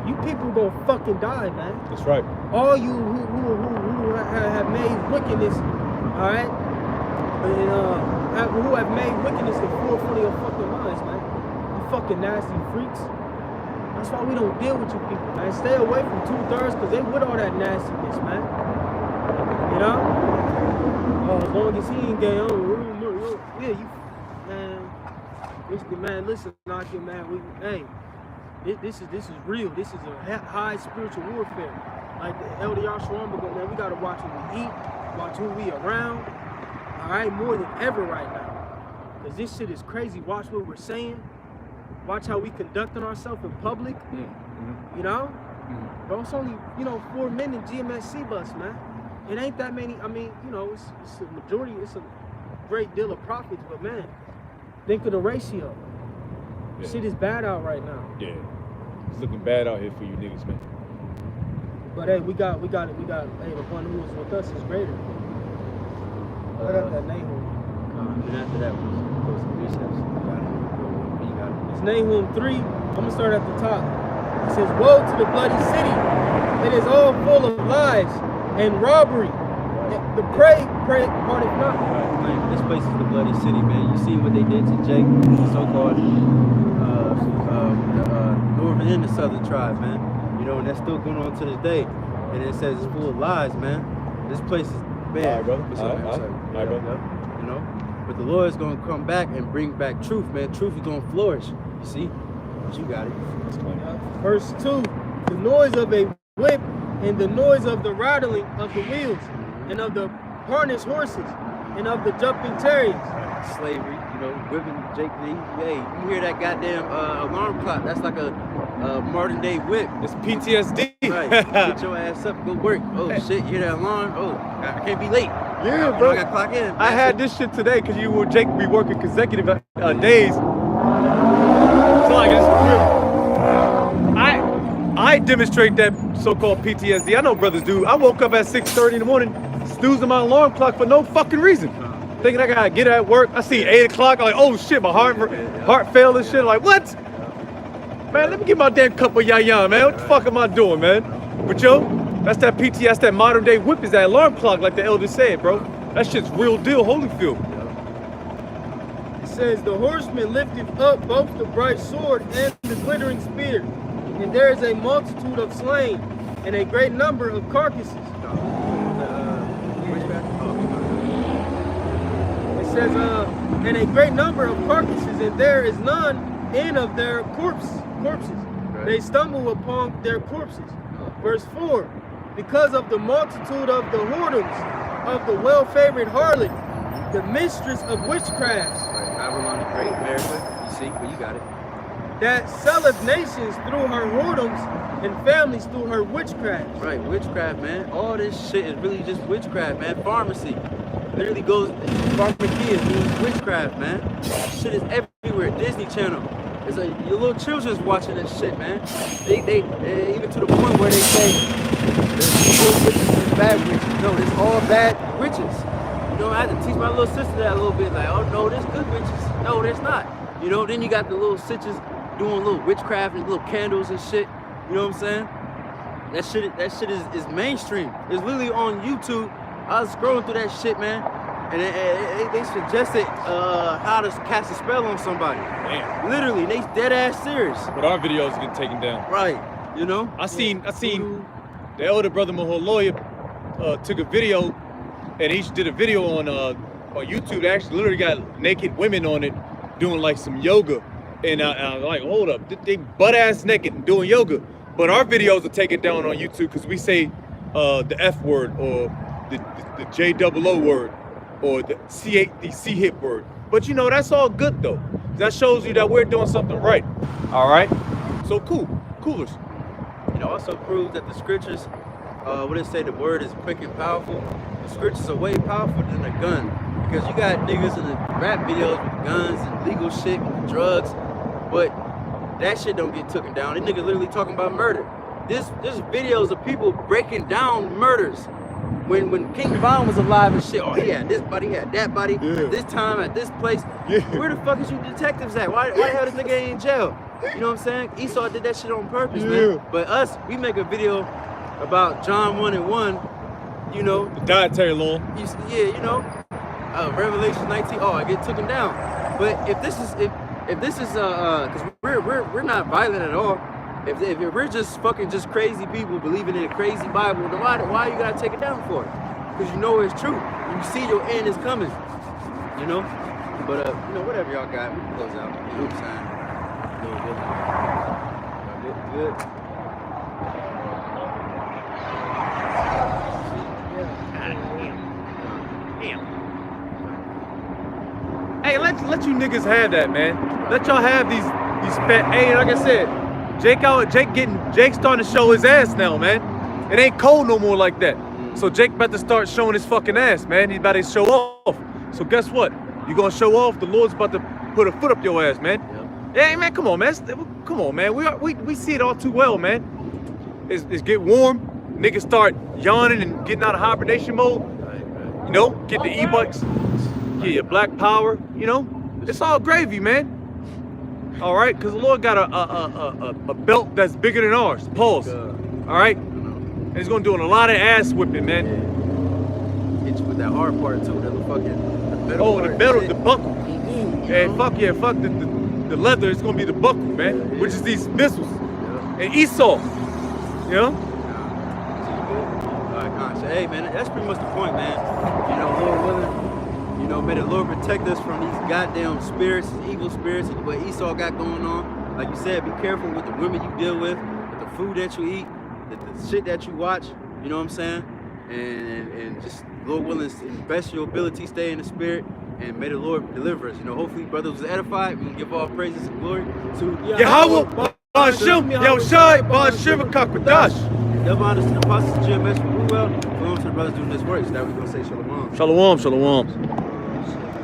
You people gonna fucking die, man. That's right. All you who have made wickedness, all right, and who have made wickedness the forefront of your fucking minds, man. You fucking nasty freaks. That's why we don't deal with you people, man. Stay away from 2/3 because they with all that nastiness, man. You know? Oh, as long as he ain't gay, yeah, you, man, listen, Naki, man, this is real. This is a high spiritual warfare. Like the Elder Yahshua, man, we gotta watch what we eat, watch who we around, all right, more than ever right now. Because this shit is crazy. Watch what we're saying. Watch how we conducting ourselves in public, you know? Bro, it's only, 4 men in GMSC bus, man. It ain't that many. I mean, it's a majority, it's a great deal of profits, but man, think of the ratio. Yeah. Shit is bad out right now. Yeah. It's looking bad out here for you niggas, man. But hey, we got, hey, the one who was with us is greater. What up that Nahum? And after that was Precepts. It's Nahum 3. I'm gonna start at the top. It says, "Woe to the bloody city! It is all full of lies and robbery. The pray part if not. Man, this place is the bloody city, man. You see what they did to Jake, the so-called northern and the southern tribes, man. You know, and that's still going on to this day. And it says it's full of lies, man. This place is bad. All right, brother. What's All up, right, man? all right. What's up? All right, Yeah, brother. yeah. You know, but the Lord is going to come back and bring back truth, man. Truth is going to flourish. You see? But you got it. Verse 2, the noise of a whip and the noise of the rattling of the wheels and of the harnessed horses and of the jumping chariots. Slavery, you know, whipping Jake Lee. Hey, you hear that goddamn alarm clock? That's like a modern day whip. It's PTSD. Right. Get your ass up, go work. Oh shit, you hear that alarm? Oh, I can't be late. Yeah, I bro. gotta clock in. I had this shit today because you were Jake be working consecutive days. So like I demonstrate that so-called PTSD. I know brothers do. I woke up at 6:30 in the morning, snoozing my alarm clock for no fucking reason. Thinking I gotta get at work. I see 8 o'clock. I'm like, oh shit, my heart failed and shit. Like, what? Man, let me get my damn cup of yaya, man. What the fuck am I doing, man? But yo, that's that PTSD, that's that modern day whip, is that alarm clock, like the elders said, bro. That shit's real deal, Holyfield. It says, the horseman lifted up both the bright sword and the glittering spear, and there is a multitude of slain and a great number of carcasses. It says, and a great number of carcasses, and there is none in of their corpses. Right. They stumble upon their corpses. Verse 4, because of the multitude of the whoredoms of the well-favored harlot, the mistress of witchcrafts, Right. Babylon the Great, America. You see, well, you got it. that selleth nations through her whoredoms and families through her witchcraft. Right, witchcraft, man. All this shit is really just witchcraft, man. Pharmacy. Literally goes, pharmacy is witchcraft, man. Shit is everywhere. Disney Channel. It's like your little children's watching this shit, man. They even to the point where they say there's good witches and bad witches. No, it's all bad witches. You know, I had to teach my little sister that a little bit. Like, oh no, there's good witches. No, there's not. You know, then you got the little stitches doing little witchcraft and little candles and shit. You know what I'm saying? That shit is mainstream. It's literally on YouTube. I was scrolling through that shit, man, and they suggested how to cast a spell on somebody. Damn. Literally, they dead ass serious. But our videos get taken down. Right. You know? I seen the elder brother Maholoya took a video, and he did a video on YouTube. They actually literally got naked women on it doing like some yoga, and I was like, hold up, they butt ass naked doing yoga. But our videos are taken down on YouTube because we say the F word or the JOO word or the C hip word. But you know, that's all good though. That shows you that we're doing something right. All right. So coolers. You know, also proves that the scriptures, what it say, the word is quick and powerful. The scriptures are way powerful than a gun. Because you got niggas in the rap videos with guns and legal shit, drugs, but that shit don't get taken down. These niggas literally talking about murder. There's videos of people breaking down murders. When King Von was alive and shit, oh, he had this body, he had that body, at this time, at this place. Yeah. Where the fuck is you detectives at? Why the hell this nigga ain't in jail? You know what I'm saying? Esau did that shit on purpose, man. But us, we make a video about John 1:1, you know. The dietary law. You know, Revelation 19. Oh, I get taken down. But if this is because we're not violent at all. If we're just fucking just crazy people believing in a crazy Bible, then why you gotta take it down for it? Because you know it's true. You see your end is coming. You know? But you know, whatever y'all got, we can close out. You know what I'm saying? Good. Hey, let you niggas have that, man. Let y'all have these fat. Hey, like I said, Jake's starting to show his ass now, man. It ain't cold no more like that. So Jake about to start showing his fucking ass, man. He's about to show off. So guess what? You gonna show off? The Lord's about to put a foot up your ass, man. Yeah, hey, man, come on, man. Come on, man. We see it all too well, man. It's get warm. Niggas start yawning and getting out of hibernation mode. You know, get the e-bikes, get your black power. You know, it's all gravy, man. All right, because the Lord got a belt that's bigger than ours. Pause. All right, and he's gonna do a lot of ass whipping, man. hit you with that hard part too, the metal Oh, part the and metal, shit. the buckle. Mhm, you And know? fuck yeah, fuck the leather. It's gonna be the buckle, man, Yeah. which is these missiles Yeah. and Esau. You know? Alright, Con. So, hey, man, that's pretty much the point, man. You know, Lord willing, you know, may the Lord protect us from these goddamn spirits, these evil spirits, and what Esau got going on. Like you said, be careful with the women you deal with the food that you eat, the shit that you watch. You know what I'm saying? And just, Lord willing, invest your ability, stay in the spirit, and may the Lord deliver us. You know, hopefully, brothers was edified. We can give all praises and glory to Yahweh, Ba'ashem, Yahushai, Ba'ashem, Kakwadash. Double honors to the apostles, GMS from Ruwell. Shalom to the brothers doing this work. So that we're going to say shalom. Shalom, shalom.